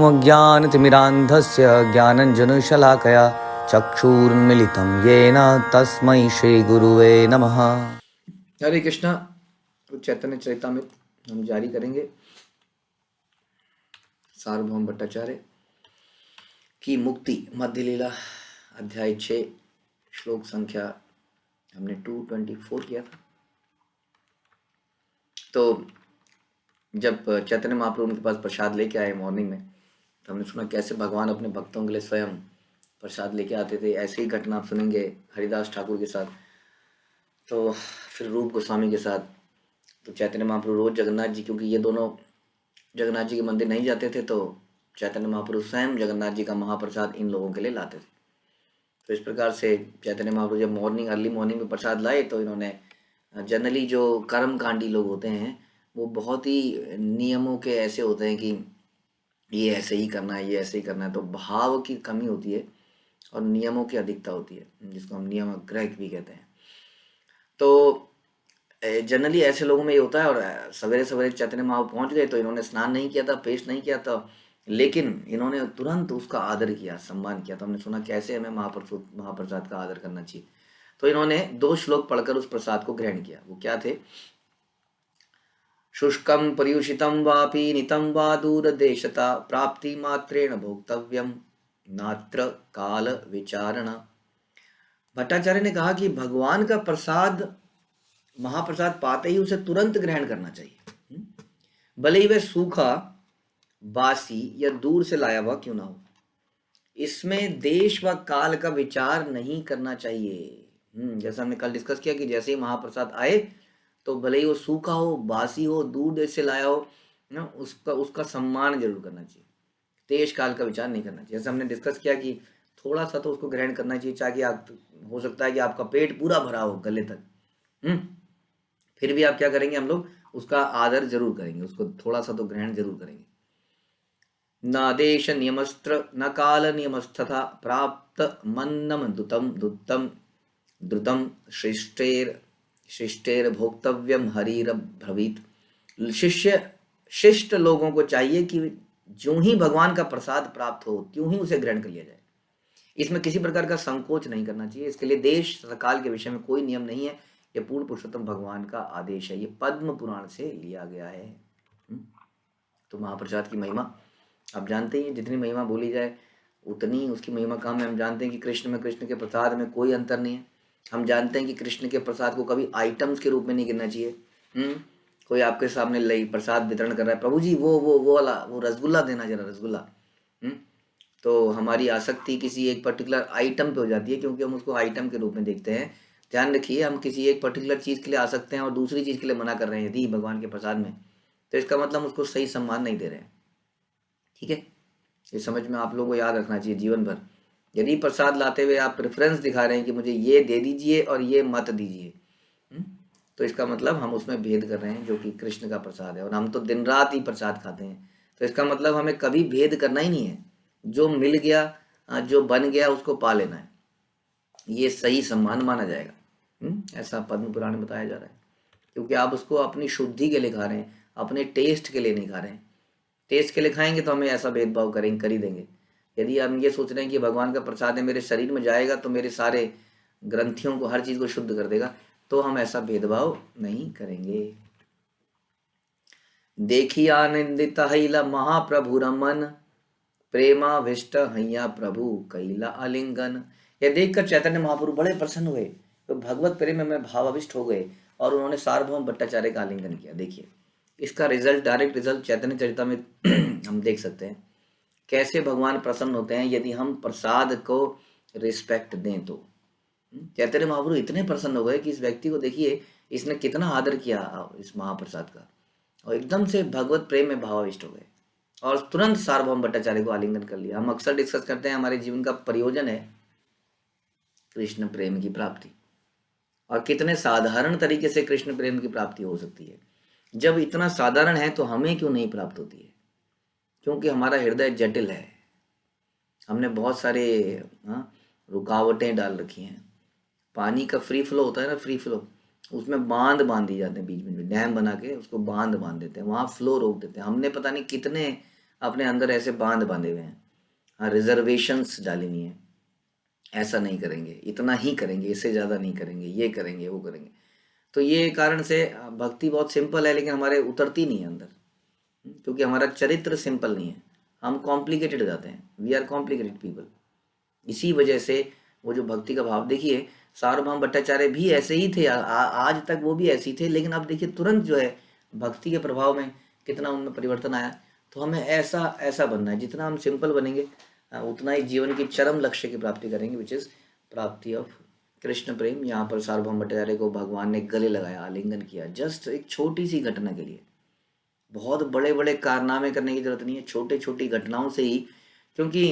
अज्ञानतिमिरान्धस्य ज्ञानञ्जनशलाकया चक्षुरुन्मिलितं येन तस्मै श्रीगुरुवे नमः। हरे कृष्णा। चैतन्य चरितामृत हम जारी करेंगे। सार्वभौम भट्टाचार्य की मुक्ति मध्य लीला अध्याय 6 श्लोक संख्या हमने 224 किया था। तो जब चैतन्य महाप्रभु उनके पास प्रसाद लेके आए मॉर्निंग में, तो हमने सुना कैसे भगवान अपने भक्तों के लिए स्वयं प्रसाद लेके आते थे। ऐसी ही घटना आप सुनेंगे हरिदास ठाकुर के साथ, तो फिर रूप गोस्वामी के साथ। तो चैतन्य महाप्रभु रोज जगन्नाथ जी, क्योंकि ये दोनों जगन्नाथ जी के मंदिर नहीं जाते थे, तो चैतन्य महाप्रभु स्वयं जगन्नाथ जी का महाप्रसाद इन लोगों के लिए लाते थे। तो इस प्रकार से चैतन्य महाप्रभु जब अर्ली मॉर्निंग में प्रसाद लाए, तो इन्होंने जनरली जो कर्म कांडी लोग होते हैं वो बहुत ही नियमों के ऐसे होते हैं कि ये ऐसे ही करना है, ये ऐसे ही करना है। तो भाव की कमी होती है और नियमों की अधिकता होती है, जिसको हम नियमाग्रह भी कहते हैं। तो जनरली ऐसे लोगों में ये होता है। और सवेरे सवेरे चैतन्य महाप्रभु पहुंच गए, तो इन्होंने स्नान नहीं किया था, पेश नहीं किया था, लेकिन इन्होंने तुरंत उसका आदर किया, सम्मान किया। तो हमने सुना कैसे हमें महाप्रसाद का आदर करना चाहिए। तो इन्होंने 2 श्लोक पढ़कर उस प्रसाद को ग्रहण किया। वो क्या थे? शुष्कं पर्युषितं वापि नितं वा दूरदेशता प्राप्ति मात्रेण भोक्तव्यम नात्र काल विचारण। भट्टाचार्य ने कहा कि भगवान का प्रसाद, महाप्रसाद पाते ही उसे तुरंत ग्रहण करना चाहिए, भले ही वह सूखा, बासी या दूर से लाया हुआ क्यों ना हो। इसमें देश व काल का विचार नहीं करना चाहिए। जैसा हमने कल डिस्कस किया कि जैसे ही महाप्रसाद आए, तो भले ही वो सूखा हो, बासी हो, दूर देश से लाया हो ना, उसका सम्मान जरूर करना चाहिए। देश काल का विचार नहीं करना चाहिए। जैसे हमने डिस्कस किया कि थोड़ा सा तो उसको ग्रहण करना चाहिए, चाहे आप, हो सकता है कि आपका पेट पूरा भरा हो गले तक, फिर भी आप क्या करेंगे, हम लोग उसका आदर जरूर करेंगे, उसको थोड़ा सा तो ग्रहण जरूर करेंगे। न देश नियमस्त्र न काल नियमस्तथा प्राप्त मन्नम दुतम द्रुतम शिष्टेर भोक्तव्यम हरीर भ्रवीत। शिष्ट लोगों को चाहिए कि जो ही भगवान का प्रसाद प्राप्त हो, त्यों ही उसे ग्रहण कर लिया जाए। इसमें किसी प्रकार का संकोच नहीं करना चाहिए। इसके लिए देश तथा काल के विषय में कोई नियम नहीं है। यह पूर्ण पुरुषोत्तम भगवान का आदेश है। ये पद्म पुराण से लिया गया है। तो महाप्रसाद की महिमा आप जानते हैं, जितनी महिमा बोली जाए उतनी उसकी महिमा कम है। हम जानते हैं कि कृष्ण के प्रसाद में कोई अंतर नहीं है। हम जानते हैं कि कृष्ण के प्रसाद को कभी आइटम्स के रूप में नहीं गिनना चाहिए। कोई आपके सामने प्रसाद वितरण कर रहा है, प्रभु जी वो वाला वो रसगुल्ला देना, जरा रसगुल्ला। तो हमारी आसक्ति किसी एक पर्टिकुलर आइटम पे हो जाती है, क्योंकि हम उसको आइटम के रूप में देखते हैं। ध्यान रखिए, हम किसी एक पर्टिकुलर चीज़ के लिए आ सकते हैं और दूसरी चीज़ के लिए मना कर रहे हैं यदि भगवान के प्रसाद में, तो इसका मतलब उसको सही सम्मान नहीं दे रहे हैं। ठीक है, ये समझ में आप लोगों को याद रखना चाहिए जीवन भर। यदि प्रसाद लाते हुए आप प्रेफरेंस दिखा रहे हैं कि मुझे ये दे दीजिए और ये मत दीजिए, तो इसका मतलब हम उसमें भेद कर रहे हैं, जो कि कृष्ण का प्रसाद है। और हम तो दिन रात ही प्रसाद खाते हैं, तो इसका मतलब हमें कभी भेद करना ही नहीं है। जो मिल गया, जो बन गया, उसको पा लेना है, ये सही सम्मान माना जाएगा। ऐसा पद्म पुराण में बताया जा रहा है। क्योंकि आप उसको अपनी शुद्धि के लिए खा रहे हैं, अपने टेस्ट के लिए नहीं खा रहे हैं। टेस्ट के लिए खाएंगे तो हमें ऐसा भेदभाव करेंगे, कर ही देंगे। यदि हम ये सोच रहे हैं कि भगवान का प्रसाद है, मेरे शरीर में जाएगा तो मेरे सारे ग्रंथियों को, हर चीज को शुद्ध कर देगा, तो हम ऐसा भेदभाव नहीं करेंगे। देखी आनंदित हैला महाप्रभु रमन प्रेमाविष्ट हैया प्रभु कैला आलिंगन। यह देखकर चैतन्य महाप्रभु बड़े प्रसन्न हुए, तो भगवत प्रेम में भावाविष्ट हो गए और उन्होंने सार्वभौम भट्टाचार्य का आलिंगन किया। देखिए इसका रिजल्ट, डायरेक्ट रिजल्ट चैतन्य चरिता में हम देख सकते हैं कैसे भगवान प्रसन्न होते हैं यदि हम प्रसाद को रिस्पेक्ट दें। तो चैतन्य महाप्रभु इतने प्रसन्न हो गए कि इस व्यक्ति को देखिए, इसने कितना आदर किया इस महाप्रसाद का, और एकदम से भगवत प्रेम में भावाविष्ट हो गए और तुरंत सार्वभौम भट्टाचार्य को आलिंगन कर लिया। हम अक्सर डिस्कस करते हैं हमारे जीवन का प्रयोजन है कृष्ण प्रेम की प्राप्ति, और कितने साधारण तरीके से कृष्ण प्रेम की प्राप्ति हो सकती है। जब इतना साधारण है तो हमें क्यों नहीं प्राप्त होती है? क्योंकि हमारा हृदय जटिल है। हमने बहुत सारे रुकावटें डाल रखी हैं। पानी का फ्री फ्लो होता है ना, फ्री फ्लो, उसमें बांध दी जाते हैं, बीच में डैम बना के उसको बांध देते हैं, वहाँ फ्लो रोक देते हैं। हमने पता नहीं कितने अपने अंदर ऐसे बांधे हुए हैं, हाँ, रिजर्वेशंस डाली हुई हैं, ऐसा नहीं करेंगे, इतना ही करेंगे, इससे ज़्यादा नहीं करेंगे, ये करेंगे, वो करेंगे। तो ये कारण से भक्ति बहुत सिंपल है, लेकिन हमारे उतरती नहीं है अंदर, क्योंकि हमारा चरित्र सिंपल नहीं है, हम कॉम्प्लिकेटेड हो जाते हैं, वी आर कॉम्प्लिकेटेड पीपल। इसी वजह से वो जो भक्ति का भाव, देखिए सार्वभौम भट्टाचार्य भी ऐसे ही थे, आज तक वो भी ऐसे ही थे, लेकिन अब देखिए तुरंत जो है भक्ति के प्रभाव में कितना उनमें परिवर्तन आया। तो हमें ऐसा ऐसा बनना है, जितना हम सिंपल बनेंगे उतना ही जीवन की चरम लक्ष्य की प्राप्ति करेंगे, विच इज प्राप्ति ऑफ कृष्ण प्रेम। यहाँ पर सार्वभौम भट्टाचार्य को भगवान ने गले लगाया, आलिंगन किया, जस्ट एक छोटी सी घटना के लिए। बहुत बड़े बड़े कारनामे करने की जरूरत नहीं है, छोटे छोटी घटनाओं से ही, क्योंकि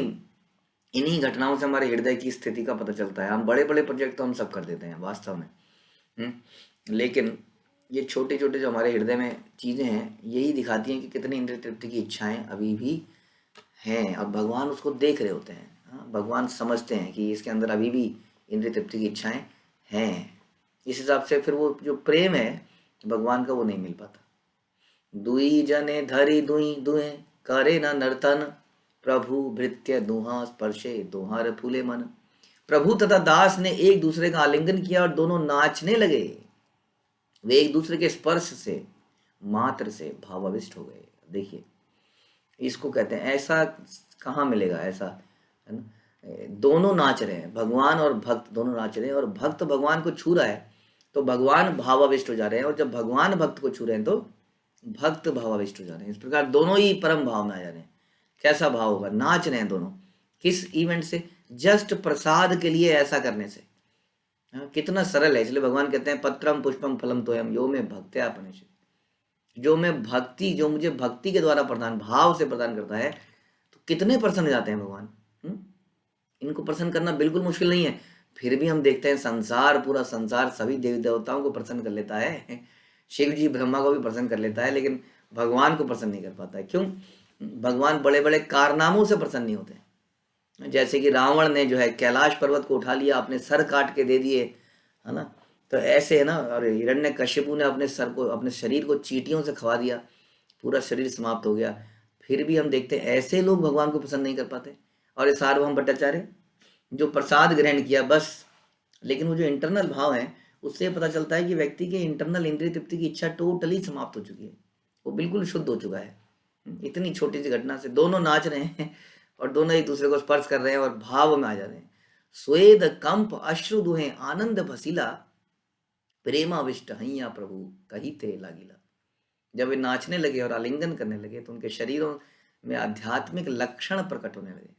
इन्हीं घटनाओं से हमारे हृदय की स्थिति का पता चलता है। हम बड़े बड़े प्रोजेक्ट तो हम सब कर देते हैं वास्तव में, लेकिन ये छोटे छोटे जो हमारे हृदय में चीज़ें हैं, यही दिखाती हैं कि कितनी इंद्रिय तृप्ति की इच्छाएं अभी भी हैं, और भगवान उसको देख रहे होते हैं। हाँ, भगवान समझते हैं कि इसके अंदर अभी भी इंद्रिय तृप्ति की इच्छाएं हैं। इस हिसाब से फिर वो जो प्रेम है भगवान का, वो नहीं मिल पाता। दुई जने धरी दुई दुए करे न नर्तन, प्रभु भृत्य दुहा स्पर्शे दोहार फूले मन। प्रभु तथा दास ने एक दूसरे का आलिंगन किया और दोनों नाचने लगे। वे एक दूसरे के स्पर्श से मात्र से भावाविष्ट हो गए। देखिए इसको कहते हैं, ऐसा कहाँ मिलेगा, ऐसा है ना। दोनों नाच रहे हैं, भगवान और भक्त दोनों नाच रहे हैं, और भक्त भगवान को छू रहा है तो भगवान भावाविष्ट हो जा रहे हैं, और जब भगवान भक्त को छू रहे हैं तो भक्त भावाविष्ट हो जा रहे हैं। इस प्रकार दोनों ही परम भाव में आ जा रहे हैं। कैसा भाव होगा, नाच रहे हैं दोनों, किस इवेंट से, जस्ट प्रसाद के लिए, ऐसा करने से। कितना सरल है। इसलिए भगवान कहते हैं पत्रम पुष्पम फलम तोयम यो में भक्त्या अपनिषद। जो मैं भक्ति, जो मुझे भक्ति के द्वारा प्रदान, भाव से प्रदान करता है, तो कितने प्रसन्न हो जाते हैं भगवान। इनको प्रसन्न करना बिल्कुल मुश्किल नहीं है। फिर भी हम देखते हैं संसार, पूरा संसार सभी देवी देवताओं को प्रसन्न कर लेता है, शिव जी ब्रह्मा को भी प्रसन्न कर लेता है, लेकिन भगवान को प्रसन्न नहीं कर पाता है। क्यों? भगवान बड़े बड़े कारनामों से प्रसन्न नहीं होते। जैसे कि रावण ने जो है कैलाश पर्वत को उठा लिया, अपने सर काट के दे दिए, है ना। तो ऐसे है ना, और हिरण्यकश्यपु ने अपने सर को, अपने शरीर को चींटियों से खवा दिया, पूरा शरीर समाप्त हो गया। फिर भी हम देखते हैं ऐसे लोग भगवान को पसंद नहीं कर पाते। और ये सार्वभौम भट्टाचार्य जो प्रसाद ग्रहण किया बस, लेकिन वो जो इंटरनल भाव है, उससे पता चलता है कि व्यक्ति के इंटरनल इंद्रिय तृप्ति की इच्छा टोटली समाप्त हो चुकी है, वो बिल्कुल शुद्ध हो चुका है। इतनी छोटी सी घटना से दोनों नाच रहे हैं और दोनों एक दूसरे को स्पर्श कर रहे हैं और भाव में आ जा रहे हैं। स्वेद कंप अश्रु दुहे आनंद भसीला, प्रेमाविष्ट हैया प्रभु कही थे लागिला। जब वे नाचने लगे और आलिंगन करने लगे तो उनके शरीरों में आध्यात्मिक लक्षण प्रकट होने लगे।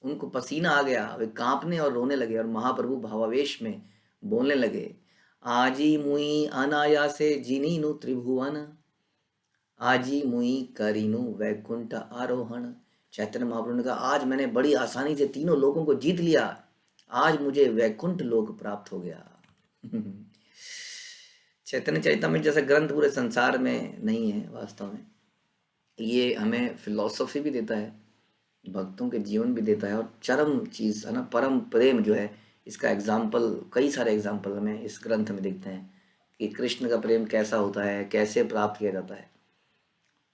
उनको पसीना आ गया, वे कांपने और रोने लगे, और महाप्रभु भावावेश में बोलने लगे, आजी मुई अनायासे जिनीनु त्रिभुवन, आजी मुई करीनु वैकुंठ आरोहण। चैतन्य महाप्रभु ने कहा, आज मैंने बड़ी आसानी से तीनों लोगों को जीत लिया, आज मुझे वैकुंठ लोक प्राप्त हो गया। चैतन्य चरितामृत जैसा ग्रंथ पूरे संसार में नहीं है वास्तव में। ये हमें फिलॉसफी भी देता है, भक्तों के जीवन भी देता है, और चरम चीज़ है ना, परम प्रेम जो है, इसका एग्जाम्पल, कई सारे एग्जाम्पल हमें इस ग्रंथ में दिखते हैं कि कृष्ण का प्रेम कैसा होता है, कैसे प्राप्त किया जाता है।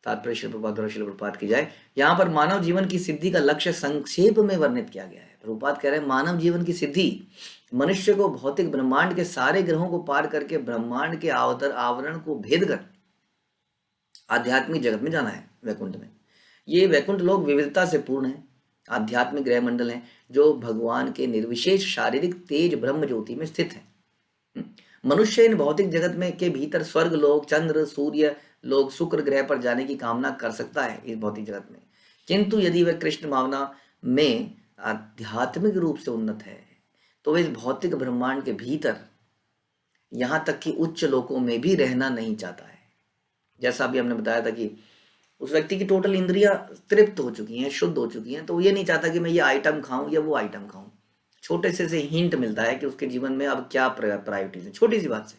तात्पर्य श्रील प्रभुपाद द्वारा श्रील प्रभुपाद की जाए। यहाँ पर मानव जीवन की सिद्धि का लक्ष्य संक्षेप में वर्णित किया गया है। प्रभुपाद कह रहे हैं मानव जीवन की सिद्धि मनुष्य को भौतिक ब्रह्मांड के सारे ग्रहों को पार करके ब्रह्मांड के आवरण को भेद कर आध्यात्मिक जगत में जाना है, वैकुंठ में। ये वैकुंठ लोक विविधता से पूर्ण है, आध्यात्मिक ग्रह मंडल है जो भगवान के निर्विशेष शारीरिक तेज ब्रह्म ज्योति में स्थित है। मनुष्य इन भौतिक जगत में के भीतर स्वर्ग लोक, चंद्र, सूर्य लोक, शुक्र ग्रह पर जाने की कामना कर सकता है इस भौतिक जगत में, किंतु यदि वह कृष्ण भावना में आध्यात्मिक रूप से उन्नत है तो वह इस भौतिक ब्रह्मांड के भीतर, यहाँ तक कि उच्च लोकों में भी रहना नहीं चाहता है। जैसा अभी हमने बताया था कि उस व्यक्ति की टोटल इंद्रियां तृप्त हो चुकी हैं, शुद्ध हो चुकी हैं, तो वो ये नहीं चाहता कि मैं ये आइटम खाऊं या वो आइटम खाऊं। छोटे से हिंट मिलता है कि उसके जीवन में अब क्या प्रायोरिटीज है, छोटी सी बात से।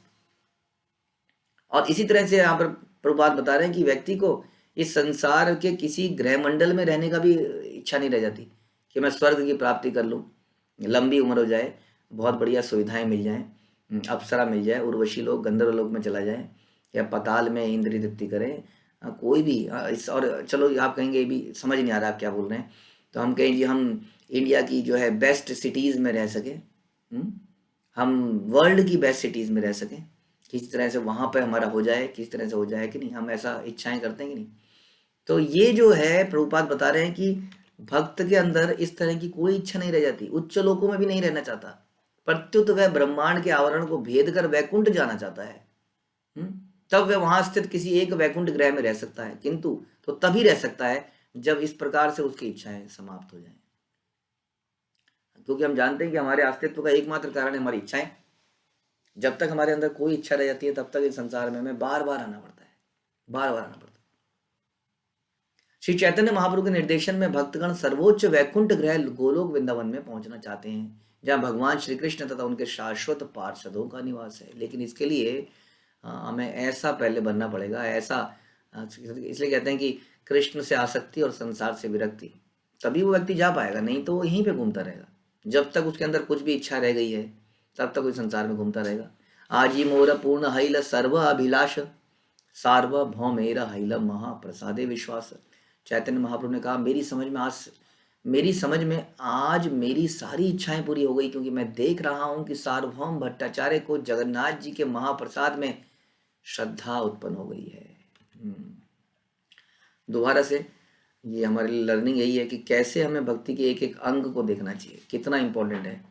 और इसी तरह से यहाँ पर प्रभुपाद बता रहे हैं कि व्यक्ति को इस संसार के किसी ग्रह मंडल में रहने का भी इच्छा नहीं रह जाती कि मैं स्वर्ग की प्राप्ति कर लूँ, लंबी उम्र हो जाए, बहुत बढ़िया सुविधाएं मिल जाएं, अप्सरा मिल जाए, उर्वशी लोग गंधर्व लोक में चला जाए, या पताल में इंद्रिय तृप्ति करें, कोई भी इस, और चलो आप कहेंगे ये भी समझ नहीं आ रहा आप क्या बोल रहे हैं, तो हम कहें जी हम इंडिया की जो है बेस्ट सिटीज़ में रह सके, हम वर्ल्ड की बेस्ट सिटीज़ में रह सकें, किस तरह से वहाँ पे हमारा हो जाए, किस तरह से हो जाए कि नहीं, हम ऐसा इच्छाएं करते हैं कि नहीं। तो ये जो है प्रभुपाद बता रहे हैं कि भक्त के अंदर इस तरह की कोई इच्छा नहीं रह जाती, उच्च लोकों में भी नहीं रहना चाहता, प्रत्युत वह ब्रह्मांड के आवरण को भेद कर वैकुंठ जाना चाहता है। तब वह वहां स्थित किसी एक वैकुंठ ग्रह में रह सकता है, किंतु तो तभी रह सकता है जब इस प्रकार से उसकी इच्छाएं समाप्त हो जाएं। क्योंकि हम जानते हैं कि हमारे अस्तित्व का एकमात्र कारण है हमारी इच्छाएं। जब तक हमारे अंदर कोई इच्छा रह जाती है तब तक इस संसार में हमें बार बार आना पड़ता है, बार बार आना पड़ता है। श्री चैतन्य महाप्रभु के निर्देशन में भक्तगण सर्वोच्च वैकुंठ ग्रह गोलोक वृंदावन में पहुंचना चाहते हैं, जहां भगवान श्री कृष्ण तथा उनके शाश्वत पार्षदों का निवास है। लेकिन इसके लिए हमें ऐसा पहले बनना पड़ेगा, ऐसा इसलिए कहते हैं कि कृष्ण से आसक्ति और संसार से विरक्ति, तभी वो व्यक्ति जा पाएगा, नहीं तो वो यहीं पे घूमता रहेगा। जब तक उसके अंदर कुछ भी इच्छा रह गई है तब तक वो संसार में घूमता रहेगा। आजी मोर पूर्ण हैल सर्व अभिलाष सार्वभौमेर हैल महाप्रसादे विश्वास। चैतन्य महाप्रभु ने कहा मेरी समझ में आज मेरी सारी इच्छाएं पूरी हो गई, क्योंकि मैं देख रहा हूं कि सार्वभौम भट्टाचार्य को जगन्नाथ जी के महाप्रसाद में श्रद्धा उत्पन्न हो गई है। दोबारा से ये हमारे लिए लर्निंग यही है कि कैसे हमें भक्ति के एक एक अंग को देखना चाहिए, कितना इंपॉर्टेंट है।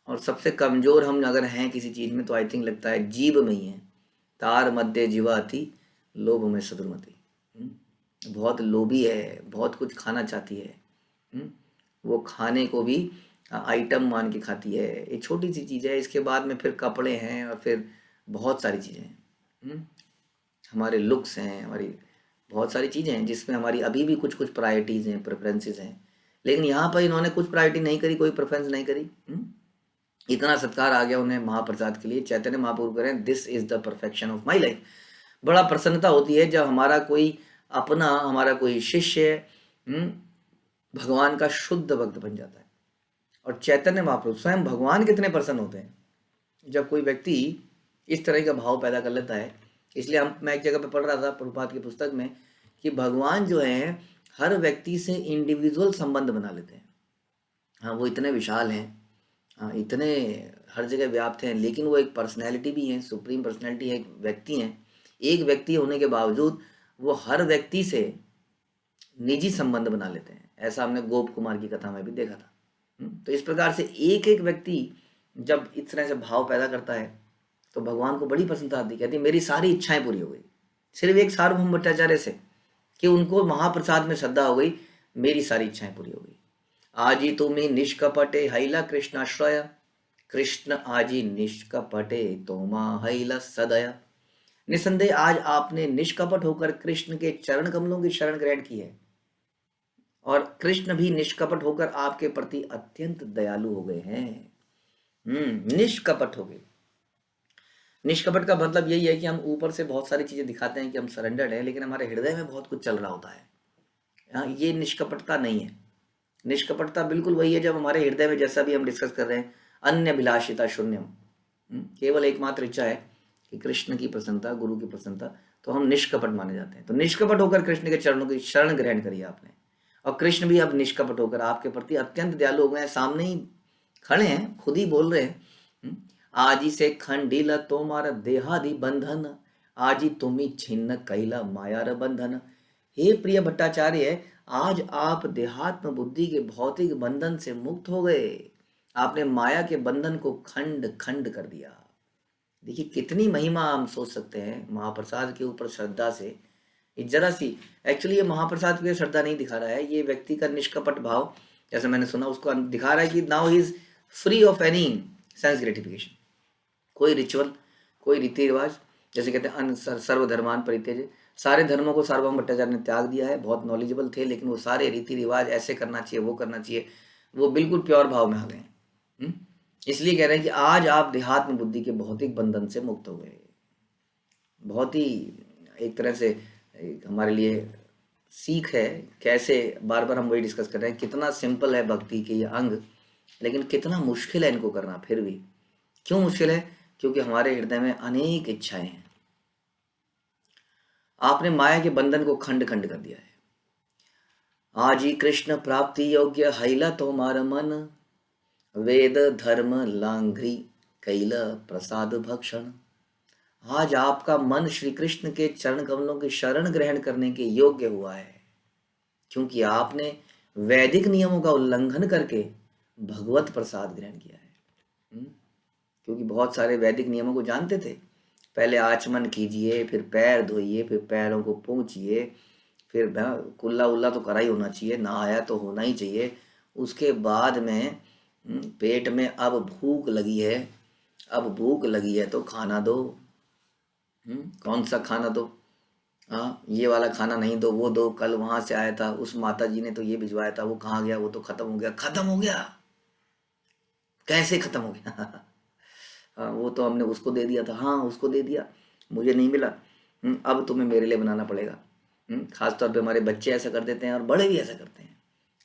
और सबसे कमजोर हम अगर हैं किसी चीज में तो आई थिंक लगता है जीव में ही है। तार मध्य जीवाति लोभ में सदुर्मति, बहुत लोभी है, बहुत कुछ खाना चाहती है, वो खाने को भी आइटम मान के खाती है। एक छोटी सी चीज़ है, इसके बाद में फिर कपड़े हैं और फिर बहुत सारी चीज़ें हैं, हमारे लुक्स हैं, हमारी बहुत सारी चीज़ें हैं जिसमें हमारी अभी भी कुछ कुछ प्रायोरिटीज़ हैं, प्रेफरेंसेस हैं। लेकिन यहाँ पर इन्होंने कुछ प्रायोरिटी नहीं करी, कोई प्रेफरेंस नहीं करी। इतना सत्कार आ गया उन्हें महाप्रसाद के लिए। चैतन्य महाप्रभु करें this is the perfection of my life. बड़ा प्रसन्नता होती है जब हमारा कोई अपना, हमारा कोई शिष्य भगवान का शुद्ध भक्त बन जाता है। और चैतन्य महाप्रभु स्वयं भगवान कितने प्रसन्न होते हैं जब कोई व्यक्ति इस तरह का भाव पैदा कर लेता है। इसलिए मैं एक जगह पे पढ़ रहा था प्रभुपाद की पुस्तक में कि भगवान जो है हर व्यक्ति से इंडिविजुअल संबंध बना लेते हैं। हाँ, वो इतने विशाल हैं, हाँ, इतने हर जगह व्याप्त हैं, लेकिन वो एक पर्सनैलिटी भी है, सुप्रीम पर्सनैलिटी है, एक व्यक्ति हैं। एक व्यक्ति होने के बावजूद वो हर व्यक्ति से निजी संबंध बना लेते हैं। ऐसा हमने गोप कुमार की कथा में भी देखा था। तो इस प्रकार से एक एक व्यक्ति जब इस तरह से भाव पैदा करता है तो भगवान को बड़ी प्रसन्नता आती, कहती मेरी सारी इच्छाएं पूरी हो गई। सिर्फ एक सार्वभौम भट्टाचार्य से कि उनको महाप्रसाद में श्रद्धा हो गई, मेरी सारी इच्छाएं पूरी हो गई। आजी तुम्हें निष्कपटे हैला कृष्णाश्रय, कृष्ण आजी निष्कपटे तोमा हैला सदया। निसंदेह आज आपने निष्कपट होकर कृष्ण के चरण कमलों की शरण ग्रहण की है, और कृष्ण भी निष्कपट होकर आपके प्रति अत्यंत दयालु हो गए हैं। निष्कपट हो गए। निष्कपट का मतलब यही है कि हम ऊपर से बहुत सारी चीजें दिखाते हैं कि हम सरेंडर्ड हैं, लेकिन हमारे हृदय में बहुत कुछ चल रहा होता है। ये निष्कपटता नहीं है। निष्कपटता बिल्कुल वही है जब हमारे हृदय में, जैसा भी हम डिस्कस कर रहे हैं, अन्य अभिलाषिता शून्यम, केवल एकमात्र इच्छा है कि कृष्ण की प्रसन्नता, गुरु की प्रसन्नता, तो हम निष्कपट माने जाते हैं। तो निष्कपट होकर कृष्ण के चरणों की शरण ग्रहण करिए आपने, और कृष्ण भी अब निष्कपट होकर आपके प्रति अत्यंत दयालु हो गए हैं। सामने ही खड़े हैं, खुद ही बोल रहे हैं, आजी से खंडिल तोमार देहादि बंधन, आजी तुम्ही छिन्न कैला मायार बंधन। हे प्रिय भट्टाचार्य, आज आप देहात्म बुद्धि के भौतिक बंधन से मुक्त हो गए। आपने माया के बंधन को खंड खंड कर दिया। देखिए कितनी महिमा हम सोच सकते हैं महाप्रसाद के ऊपर श्रद्धा से। जरा सी एक्चुअली ये महाप्रसाद पे श्रद्धा नहीं दिखा रहा है, ये व्यक्ति का निष्कपट भाव, जैसे मैंने सुना, उसको दिखा रहा है कि now he is free of any sense gratification. कोई रिचुअल, कोई रीति रिवाज, जैसे कहते हैं सर्वधर्मान परित्यज्य, सारे धर्मों को सार्वभौम भट्टाचार्य ने त्याग दिया है। बहुत नॉलेजेबल थे, लेकिन वो सारे रीति रिवाज, ऐसे करना चाहिए, वो करना चाहिए, वो बिल्कुल प्योर भाव में आ गए। इसलिए कह रहे हैं कि आज आप देहात्म बुद्धि के भौतिक बंधन से मुक्त हो गए। बहुत ही एक तरह से हमारे लिए सीख है, कैसे बार बार हम वही डिस्कस कर रहे हैं, कितना सिंपल है भक्ति के ये अंग, लेकिन कितना मुश्किल है इनको करना। फिर भी क्यों मुश्किल है? क्योंकि हमारे हृदय में अनेक इच्छाएं हैं। आपने माया के बंधन को खंड खंड कर दिया है। आज ही कृष्ण प्राप्ति योग्य हैला तोमार मन, वेद धर्म लांघ्री कैला प्रसाद भक्षण। आज आपका मन श्री कृष्ण के चरण कमलों की शरण ग्रहण करने के योग्य हुआ है, क्योंकि आपने वैदिक नियमों का उल्लंघन करके भगवत प्रसाद ग्रहण किया है। क्योंकि बहुत सारे वैदिक नियमों को जानते थे, पहले आचमन कीजिए, फिर पैर धोइए, फिर पैरों को पोंछिए, फिर कुल्ला उल्ला तो करा ही होना चाहिए, नहाया तो होना ही चाहिए। उसके बाद में पेट में अब भूख लगी है, अब भूख लगी है तो खाना दो। कौन सा खाना दो? हाँ, ये वाला खाना नहीं दो, वो दो। कल वहां से आया था, उस माता जी ने तो ये भिजवाया था, वो कहाँ गया? वो तो खत्म हो गया। खत्म हो गया? कैसे खत्म हो गया? हाँ, वो तो हमने उसको दे दिया था। हाँ, उसको दे दिया, मुझे नहीं मिला। अब तुम्हें मेरे लिए बनाना पड़ेगा। खास तौर पे हमारे बच्चे ऐसा कर देते हैं, और बड़े भी ऐसा करते हैं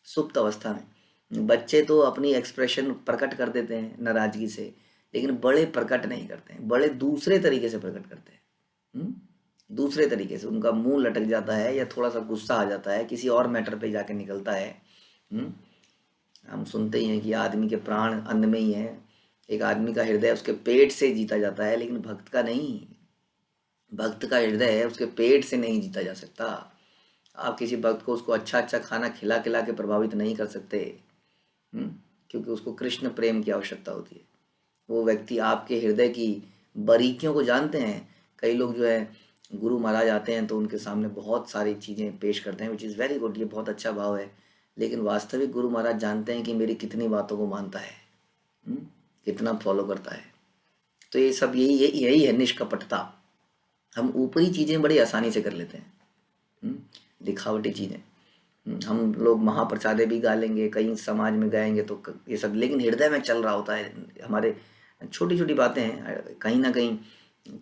सुप्त अवस्था में। बच्चे तो अपनी एक्सप्रेशन प्रकट कर देते हैं नाराजगी से, लेकिन बड़े प्रकट नहीं करते हैं। बड़े दूसरे तरीके से प्रकट करते हैं। दूसरे तरीके से उनका मुंह लटक जाता है, या थोड़ा सा गुस्सा आ जाता है, किसी और मैटर पे जाके निकलता है। हम सुनते ही हैं कि आदमी के प्राण अन्न में ही है। एक आदमी का हृदय उसके पेट से जीता जाता है, लेकिन भक्त का नहीं। भक्त का हृदय उसके पेट से नहीं जीता जा सकता। आप किसी भक्त को उसको अच्छा अच्छा खाना खिला खिला के प्रभावित नहीं कर सकते, क्योंकि उसको कृष्ण प्रेम की आवश्यकता होती है। वो व्यक्ति आपके हृदय की बारीकियों को जानते हैं। कई लोग जो है गुरु महाराज आते हैं तो उनके सामने बहुत सारी चीज़ें पेश करते हैं, विच इज़ वेरी गुड, ये बहुत अच्छा भाव है। लेकिन वास्तविक गुरु महाराज जानते हैं कि मेरी कितनी बातों को मानता है, कितना फॉलो करता है। तो ये सब यही है निष्कपटता। हम ऊपरी चीज़ें बड़ी आसानी से कर लेते हैं, दिखावटी चीज़ें। हम लोग महाप्रसादे भी गा लेंगे, कहीं समाज में गाएंगे तो ये सब, लेकिन हृदय में चल रहा होता है। हमारे छोटी छोटी बातें हैं, कहीं ना कहीं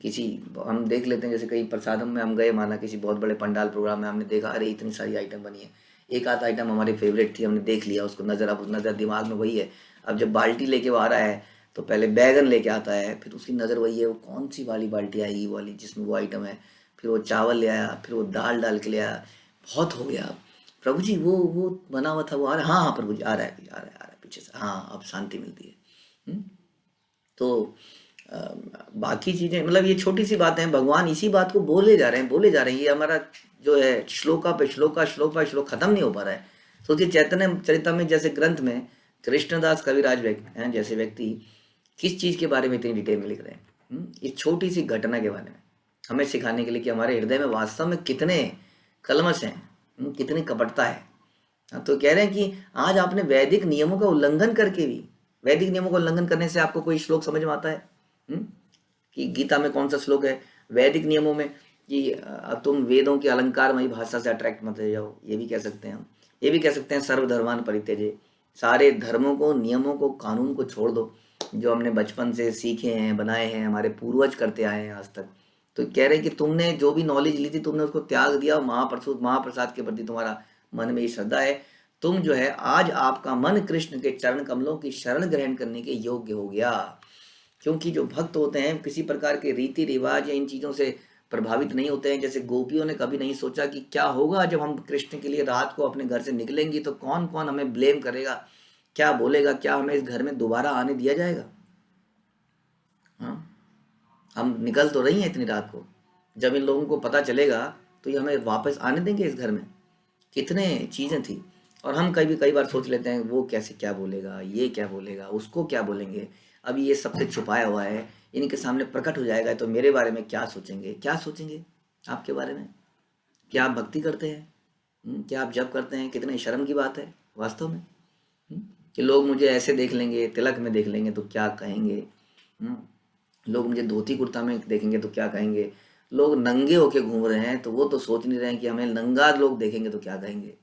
किसी हम देख लेते हैं। जैसे कहीं प्रसादम में हम गए, माना किसी बहुत बड़े पंडाल प्रोग्राम में, हमने देखा अरे इतनी सारी आइटम बनी है, एक आध आइटम हमारी फेवरेट थी, हमने देख लिया उसको, नज़र अब नज़र दिमाग में वही है। अब जब बाल्टी लेके वो आ रहा है तो पहले बैगन लेके आता है, फिर उसकी नज़र वही है, वो कौन सी वाली बाल्टी आएगी वाली जिसमें वो आइटम है। फिर वो चावल ले आया, फिर वो दाल डाल के ले आया। बहुत हो गया प्रभु जी, वो बना हुआ था, वो आ रहा है। हाँ हाँ प्रभु जी, आ रहा है, आ रहा है, आ रहा है पीछे से। हाँ, अब शांति मिलती है। तो बाकी चीज़ें, मतलब ये छोटी सी बातें हैं, भगवान इसी बात को बोले जा रहे हैं, बोले जा रहे हैं। ये हमारा जो है श्लोका पे श्लोका, श्लोक पे श्लोक खत्म नहीं हो पा रहा है। सोचिए चैतन्य चरितम जैसे ग्रंथ में कृष्णदास कविराज हैं जैसे व्यक्ति किस चीज़ के बारे में इतनी डिटेल में लिख रहे हैं, इस छोटी सी घटना के बारे में, हमें सिखाने के लिए कि हमारे हृदय में वास्तव में कितने कलमश हैं, कितनी कपटता है। तो कह रहे हैं कि आज आपने वैदिक नियमों का उल्लंघन करके भी, वैदिक नियमों का उल्लंघन करने से आपको कोई श्लोक समझ में आता है? कि गीता में कौन सा श्लोक है वैदिक नियमों में कि तुम वेदों की अलंकारमयी भाषा से अट्रैक्ट मत हो जाओ। ये भी कह सकते हैं हम। ये भी कह सकते हैं सर्वधर्मान परित्यजे, सारे धर्मों को, नियमों को, कानून को छोड़ दो जो हमने बचपन से सीखे हैं, बनाए हैं, हमारे पूर्वज करते आए हैं आज तक। तो कह रहे हैं कि तुमने जो भी नॉलेज ली थी तुमने उसको त्याग दिया, महाप्रसाद के प्रति तुम्हारा मन में ये श्रद्धा है। तुम जो है आज आपका मन कृष्ण के चरण कमलों की शरण ग्रहण करने के योग्य हो गया। क्योंकि जो भक्त होते हैं किसी प्रकार के रीति रिवाज या इन चीज़ों से प्रभावित नहीं होते हैं। जैसे गोपियों ने कभी नहीं सोचा कि क्या होगा जब हम कृष्ण के लिए रात को अपने घर से निकलेंगी तो कौन कौन हमें ब्लेम करेगा, क्या बोलेगा, क्या हमें इस घर में दोबारा आने दिया जाएगा। हाँ, हम निकल तो रही हैं इतनी रात को, जब इन लोगों को पता चलेगा तो ये हमें वापस आने देंगे इस घर में। कितने चीज़ें थी। और हम कई बार सोच लेते हैं वो कैसे क्या बोलेगा, ये क्या बोलेगा, उसको क्या बोलेंगे। अभी ये सबसे छुपाया हुआ है, इनके सामने प्रकट हो जाएगा तो मेरे बारे में क्या सोचेंगे, क्या सोचेंगे आपके बारे में। क्या आप भक्ति करते हैं? क्या आप जप करते हैं? कितने शर्म की बात है वास्तव में, कि लोग मुझे ऐसे देख लेंगे, तिलक में देख लेंगे तो क्या कहेंगे। लोग मुझे धोती कुर्ता में देखेंगे तो क्या कहेंगे। लोग नंगे होके घूम रहे हैं तो वो तो सोच नहीं रहे हैं कि हमें नंगा लोग देखेंगे तो क्या कहेंगे।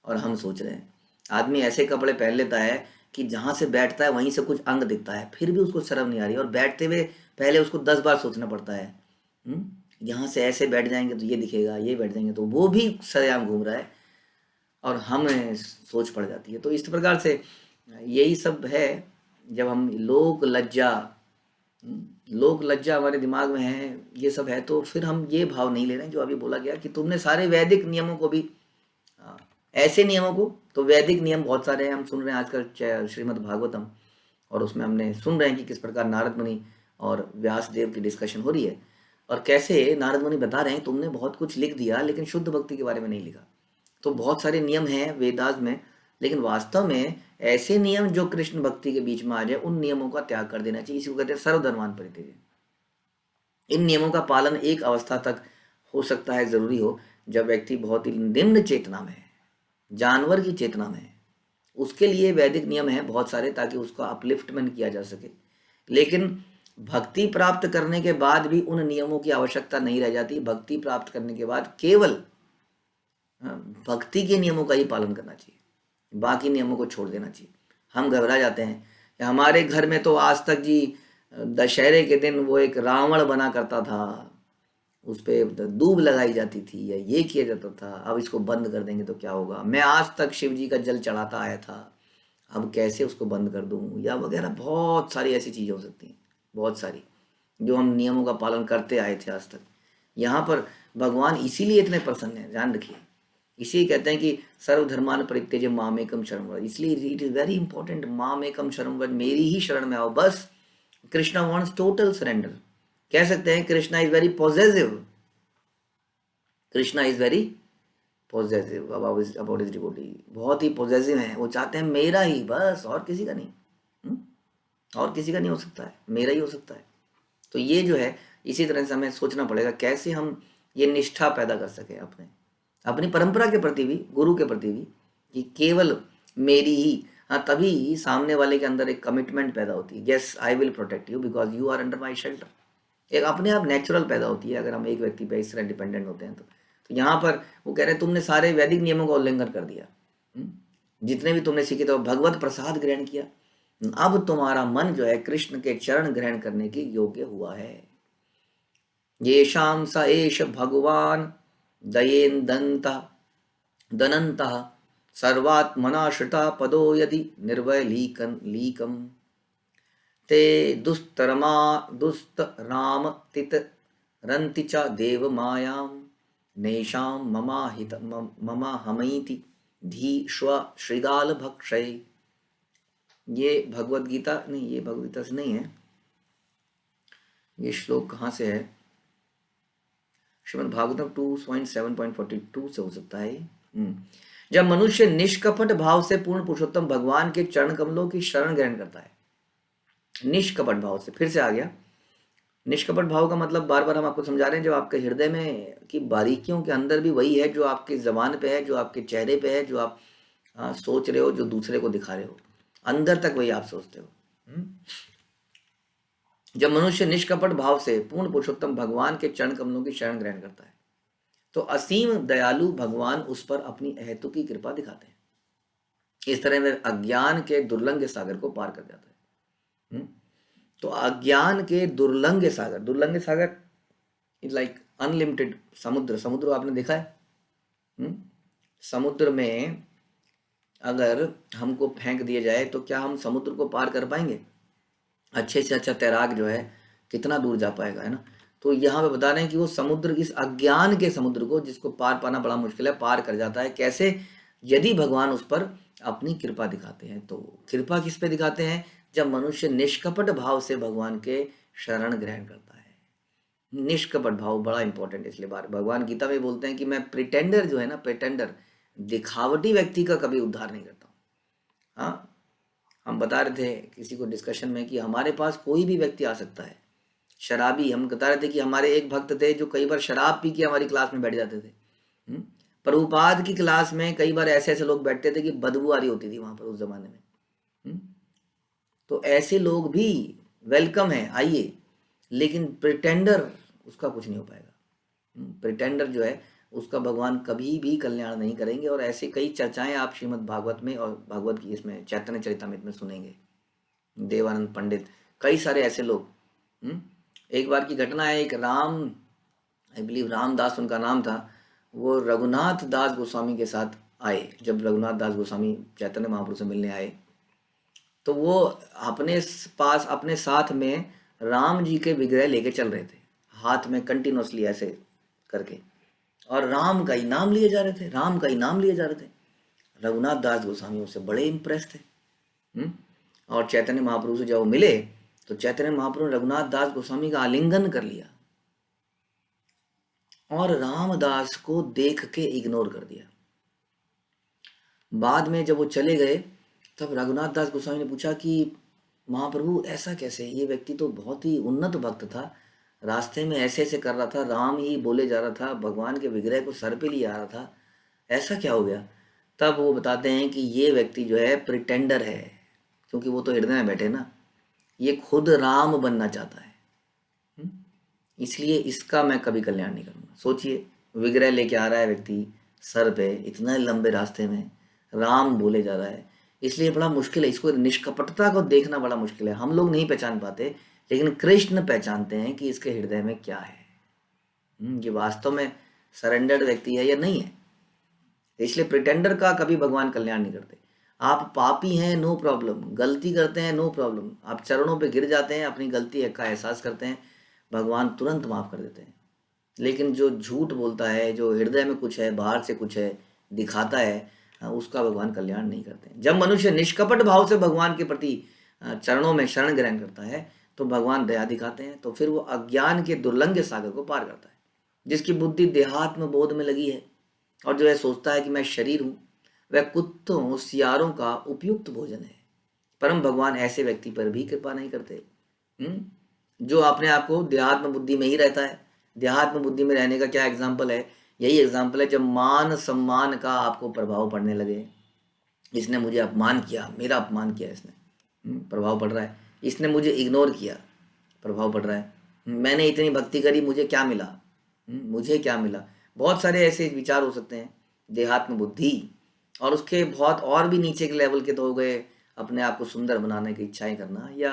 और हम सोच रहे हैं, आदमी ऐसे कपड़े पहन लेता है कि जहाँ से बैठता है वहीं से कुछ अंग दिखता है, फिर भी उसको शर्म नहीं आ रही। और बैठते हुए पहले उसको 10 बार सोचना पड़ता है, यहाँ से ऐसे बैठ जाएंगे तो ये दिखेगा, ये बैठ जाएंगे तो वो भी सरेआम घूम रहा है, और हमें सोच पड़ जाती है। तो इस प्रकार से यही सब है। जब हम लोक लज्जा लोक लज्जा हमारे दिमाग में है, ये सब है, तो फिर हम ये भाव नहीं ले रहे हैं जो अभी बोला गया कि तुमने सारे वैदिक नियमों को भी, ऐसे नियमों को, तो वैदिक नियम बहुत सारे हैं, हम सुन रहे हैं आजकल श्रीमद् भागवतम, और उसमें हमने सुन रहे हैं कि किस प्रकार नारद मुनि और व्यास देव की डिस्कशन हो रही है, और कैसे नारद मुनि बता रहे हैं तुमने बहुत कुछ लिख दिया लेकिन शुद्ध भक्ति के बारे में नहीं लिखा। तो बहुत सारे नियम हैं वेदास में, लेकिन वास्तव में ऐसे नियम जो कृष्ण भक्ति के बीच में आ जाए, उन नियमों का त्याग कर देना चाहिए। इसी को कहते हैं सर्वधर्मान परित्यज्य। इन नियमों का पालन एक अवस्था तक हो सकता है, जरूरी हो, जब व्यक्ति बहुत ही निम्न चेतना में है, जानवर की चेतना में है, उसके लिए वैदिक नियम है बहुत सारे, ताकि उसका अपलिफ्टमेंट किया जा सके। लेकिन भक्ति प्राप्त करने के बाद भी उन नियमों की आवश्यकता नहीं रह जाती। भक्ति प्राप्त करने के बाद केवल भक्ति के नियमों का ही पालन करना चाहिए, बाकी नियमों को छोड़ देना चाहिए। हम घबरा जाते हैं कि हमारे घर में तो आज तक जी दशहरे के दिन वो एक रावण बना करता था, उस पर दूब लगाई जाती थी या ये किया जाता था, अब इसको बंद कर देंगे तो क्या होगा, मैं आज तक शिव जी का जल चढ़ाता आया था, अब कैसे उसको बंद कर दूं, या वगैरह बहुत सारी ऐसी चीज़ें हो सकती हैं, बहुत सारी, जो हम नियमों का पालन करते आए थे आज तक। यहाँ पर भगवान इसीलिए इतने प्रसन्न हैं, ध्यान रखिए, इसीलिए कहते हैं कि सर्वधर्मान परित्यज्य मामेकम शरणं व्रज। इसलिए इट इज वेरी इंपॉर्टेंट, मामेकम शरणं व्रज, मेरी ही शरण में आओ बस। Krishna wants total surrender. कह सकते हैं Krishna is very possessive, Krishna is very possessive about his devotee, बहुत ही पॉजेसिव हैं, वो चाहते हैं मेरा ही बस, और किसी का नहीं, और किसी का नहीं हो सकता है, मेरा ही हो सकता है। तो ये जो है, इसी तरह से हमें सोचना पड़ेगा कैसे हम ये निष्ठा पैदा कर सकें अपनी परंपरा के प्रति भी, गुरु के प्रति भी, कि केवल मेरी ही, हाँ, तभी सामने वाले के अंदर एक कमिटमेंट पैदा होती है, yes I will protect you because you are under my shelter. एक अपने आप नेचुरल पैदा होती है अगर हम एक व्यक्ति पे इस तरह डिपेंडेंट होते हैं तो यहाँ पर वो कह रहे हैं तुमने सारे वैदिक नियमों का उल्लंघन कर दिया, जितने भी तुमने सीखे थे, भगवत प्रसाद ग्रहण किया, अब तुम्हारा मन जो है कृष्ण के चरण ग्रहण करने के योग्य हुआ है। येषां स एष भगवान दयेन्दन्तः दनन्तः सर्वात्मना श्रिता पदो यदि निर्वैलीकं ते दुस्तरामतितरन्ति च देव मायां नैषां ममाहमैति धीष्व श्रीगाल भक्षय। ये भगवद गीता नहीं, ये भगवद गीता से नहीं है, ये श्लोक कहाँ से है, श्रीमद् भागवतम 2.7.42 से हो सकता है। जब मनुष्य निष्कपट भाव से पूर्ण पुरुषोत्तम भगवान के चरण कमलों की शरण ग्रहण करता है, निष्कपट भाव से, फिर से आ गया, निष्कपट भाव का मतलब बार बार हम आपको समझा रहे हैं, जो आपके हृदय में की बारीकियों के अंदर भी वही है जो आपकी जबान पे है, जो आपके चेहरे पे है, जो आप सोच रहे हो, जो दूसरे को दिखा रहे हो, अंदर तक वही आप सोचते हो। जब मनुष्य निष्कपट भाव से पूर्ण पुरुषोत्तम भगवान के चरण कमलों की शरण ग्रहण करता है, तो असीम दयालु भगवान उस पर अपनी अहेतु की कृपा दिखाते हैं। इस तरह में अज्ञान के दुर्लंघ सागर को पार कर जाता है। तो अज्ञान के दुर्लंघ सागर इज लाइक अनलिमिटेड समुद्र आपने देखा है, समुद्र में अगर हमको फेंक दिया जाए तो क्या हम समुद्र को पार कर पाएंगे? अच्छे से अच्छा तैराक जो है कितना दूर जा पाएगा, है ना। तो यहाँ पे बता रहे हैं कि वो समुद्र, इस अज्ञान के समुद्र को जिसको पार पाना बड़ा मुश्किल है, पार कर जाता है। कैसे? यदि भगवान उस पर अपनी कृपा दिखाते हैं। तो कृपा किस पे दिखाते हैं? जब मनुष्य निष्कपट भाव से भगवान के शरण ग्रहण करता है। निष्कपट भाव बड़ा इंपॉर्टेंट, इसलिए भगवान गीता में बोलते हैं कि मैं प्रिटेंडर जो है ना, प्रिटेंडर दिखावटी व्यक्ति का कभी उद्धार नहीं करता हूँ। हाँ, हम बता रहे थे किसी को डिस्कशन में कि हमारे पास कोई भी व्यक्ति आ सकता है, शराबी, हम बता रहे थे कि हमारे एक भक्त थे जो कई बार शराब पी के हमारी क्लास में बैठ जाते थे। प्रभुपाद की क्लास में कई बार ऐसे ऐसे लोग बैठते थे कि बदबू आ रही होती थी वहां पर उस जमाने में। तो ऐसे लोग भी वेलकम है, आइए, लेकिन प्रिटेंडर उसका कुछ नहीं हो पाएगा। प्रिटेंडर जो है उसका भगवान कभी भी कल्याण नहीं करेंगे। और ऐसे कई चर्चाएं आप श्रीमद् भागवत में और भागवत की इसमें चैतन्य चरितामृत में सुनेंगे। देवानंद पंडित, कई सारे ऐसे लोग। एक बार की घटना है, एक राम, आई बिलीव रामदास उनका नाम था, वो रघुनाथ दास गोस्वामी के साथ आए। जब रघुनाथ दास गोस्वामी चैतन्य महाप्रभु से मिलने आए तो वो अपने पास अपने साथ में राम जी के विग्रह लेके चल रहे थे, हाथ में कंटिन्यूअसली ऐसे करके, और राम का ही नाम लिए जा रहे थे, राम का ही नाम लिए जा रहे थे। रघुनाथ दास गोस्वामी उससे बड़े इम्प्रेस थे। और चैतन्य महाप्रभु से जब वो मिले तो चैतन्य महाप्रभु ने रघुनाथ दास गोस्वामी का आलिंगन कर लिया और रामदास को देख के इग्नोर कर दिया। बाद में जब वो चले गए तब रघुनाथ दास गोस्वामी ने पूछा कि महाप्रभु ऐसा कैसे, ये व्यक्ति तो बहुत ही उन्नत भक्त था, रास्ते में ऐसे ऐसे कर रहा था, राम ही बोले जा रहा था, भगवान के विग्रह को सर पे लिए आ रहा था, ऐसा क्या हो गया। तब वो बताते हैं कि ये व्यक्ति जो है प्रिटेंडर है, क्योंकि वो तो हृदय में बैठे ना, ये खुद राम बनना चाहता है, इसलिए इसका मैं कभी कल्याण नहीं करूँगा। सोचिए, विग्रह लेके आ रहा है व्यक्ति सर पे, इतना लंबे रास्ते में राम बोले जा रहा है, इसलिए बड़ा मुश्किल है, इसको निष्कपटता को देखना बड़ा मुश्किल है। हम लोग नहीं पहचान पाते, लेकिन कृष्ण पहचानते हैं कि इसके हृदय में क्या है, ये वास्तव में सरेंडर्ड व्यक्ति है या नहीं है। इसलिए प्रिटेंडर का कभी भगवान कल्याण नहीं करते। आप पापी हैं, नो प्रॉब्लम, गलती करते हैं, नो प्रॉब्लम, आप चरणों पे गिर जाते हैं, अपनी गलती का एहसास करते हैं, भगवान तुरंत माफ कर देते हैं। लेकिन जो झूठ बोलता है, जो हृदय में कुछ है, बाहर से कुछ है, दिखाता है, उसका भगवान कल्याण नहीं करते हैं। जब मनुष्य निष्कपट भाव से भगवान के प्रति चरणों में शरण ग्रहण करता है तो भगवान दया दिखाते हैं, तो फिर वो अज्ञान के दुर्लंघ सागर को पार करता है। जिसकी बुद्धि देहात्म बोध में लगी है और जो है सोचता है कि मैं शरीर हूँ, वह कुत्तों सियारों का उपयुक्त भोजन है। परम भगवान ऐसे व्यक्ति पर भी कृपा नहीं करते, जो अपने आप को देहात्म बुद्धि में ही रहता है। देहात्म बुद्धि में रहने का क्या एग्जाम्पल है, यही एग्जाम्पल है जब मान सम्मान का आपको प्रभाव पड़ने लगे। इसने मुझे अपमान किया, मेरा अपमान किया इसने, प्रभाव पड़ रहा है। इसने मुझे इग्नोर किया, प्रभाव पड़ रहा है। मैंने इतनी भक्ति करी, मुझे क्या मिला, मुझे क्या मिला। बहुत सारे ऐसे विचार हो सकते हैं, देहात्म बुद्धि। और उसके बहुत और भी नीचे के लेवल के तो हो गए, अपने आप को सुंदर बनाने की इच्छाएं करना या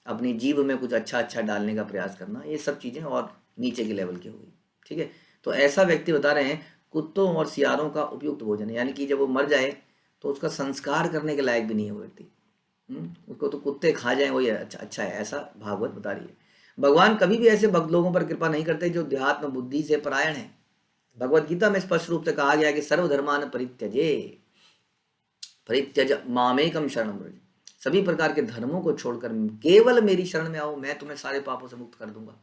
अपनी जीव में कुछ अच्छा अच्छा डालने का प्रयास करना, ये सब चीज़ें और नीचे के लेवल की हो गई। ठीक है, तो ऐसा व्यक्ति बता रहे हैं कुत्तों और सियारों का उपयुक्त भोजन है, यानी कि जब वो मर जाए तो उसका संस्कार करने के लायक भी नहीं है वो व्यक्ति, उसको तो कुत्ते खा जाएं वही अच्छा है, ऐसा भागवत बता रही है। भगवान कभी भी ऐसे भक्त लोगों पर कृपा नहीं करते जो देहात्म बुद्धि से परायण है। भगवत गीता में स्पष्ट रूप से कहा गया कि सर्वधर्मान परित्यज मामेकम शरणम व्रज, सभी प्रकार के धर्मों को छोड़कर केवल मेरी शरण में आओ, मैं तुम्हें सारे पापों से मुक्त कर दूंगा।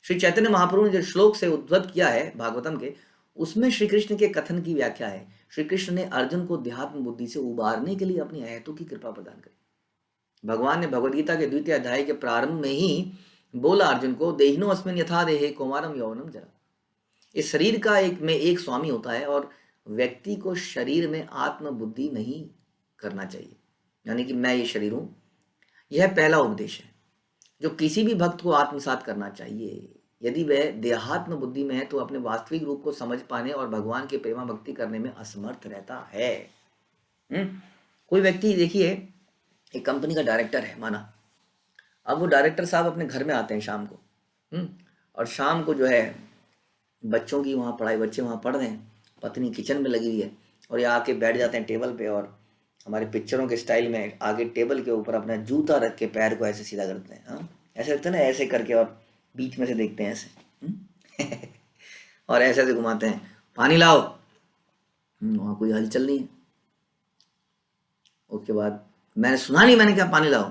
श्री चैतन्य महाप्रभु ने जो श्लोक से उद्धृत किया है भागवतम के, उसमें श्री कृष्ण के कथन की व्याख्या है। श्री कृष्ण ने अर्जुन को देहात्म बुद्धि से उबारने के लिए अपनी आयतों की कृपा प्रदान करी। भगवान ने भगवद गीता के 2वें अध्याय के प्रारंभ में ही बोला अर्जुन को, देहिनो अस्मिन् यथा देहे कौमारम यौवनम जरा। इस शरीर का एक स्वामी होता है और व्यक्ति को शरीर में आत्म बुद्धि नहीं करना चाहिए, यानी कि मैं ये शरीर हूं। यह पहला उपदेश है जो किसी भी भक्त को आत्मसात करना चाहिए। यदि वह देहात्म बुद्धि में है तो अपने वास्तविक रूप को समझ पाने और भगवान के प्रेमा भक्ति करने में असमर्थ रहता है। कोई व्यक्ति देखिए, एक कंपनी का डायरेक्टर है माना, अब वो डायरेक्टर साहब अपने घर में आते हैं शाम को, और शाम को जो है बच्चों की वहाँ पढ़ाई, बच्चे वहाँ पढ़ रहे हैं, पत्नी किचन में लगी हुई है, और ये आके बैठ जाते हैं टेबल पे और हमारे पिक्चरों के स्टाइल में आगे टेबल के ऊपर अपना जूता रख के पैर को ऐसे सीधा करते हैं, ऐसे रखते हैं ना, ऐसे करके, और बीच में से देखते हैं ऐसे और ऐसे ऐसे घुमाते हैं, पानी लाओ, वहाँ कोई हलचल नहीं है। उसके बाद मैंने सुना नहीं, मैंने क्या पानी लाओ,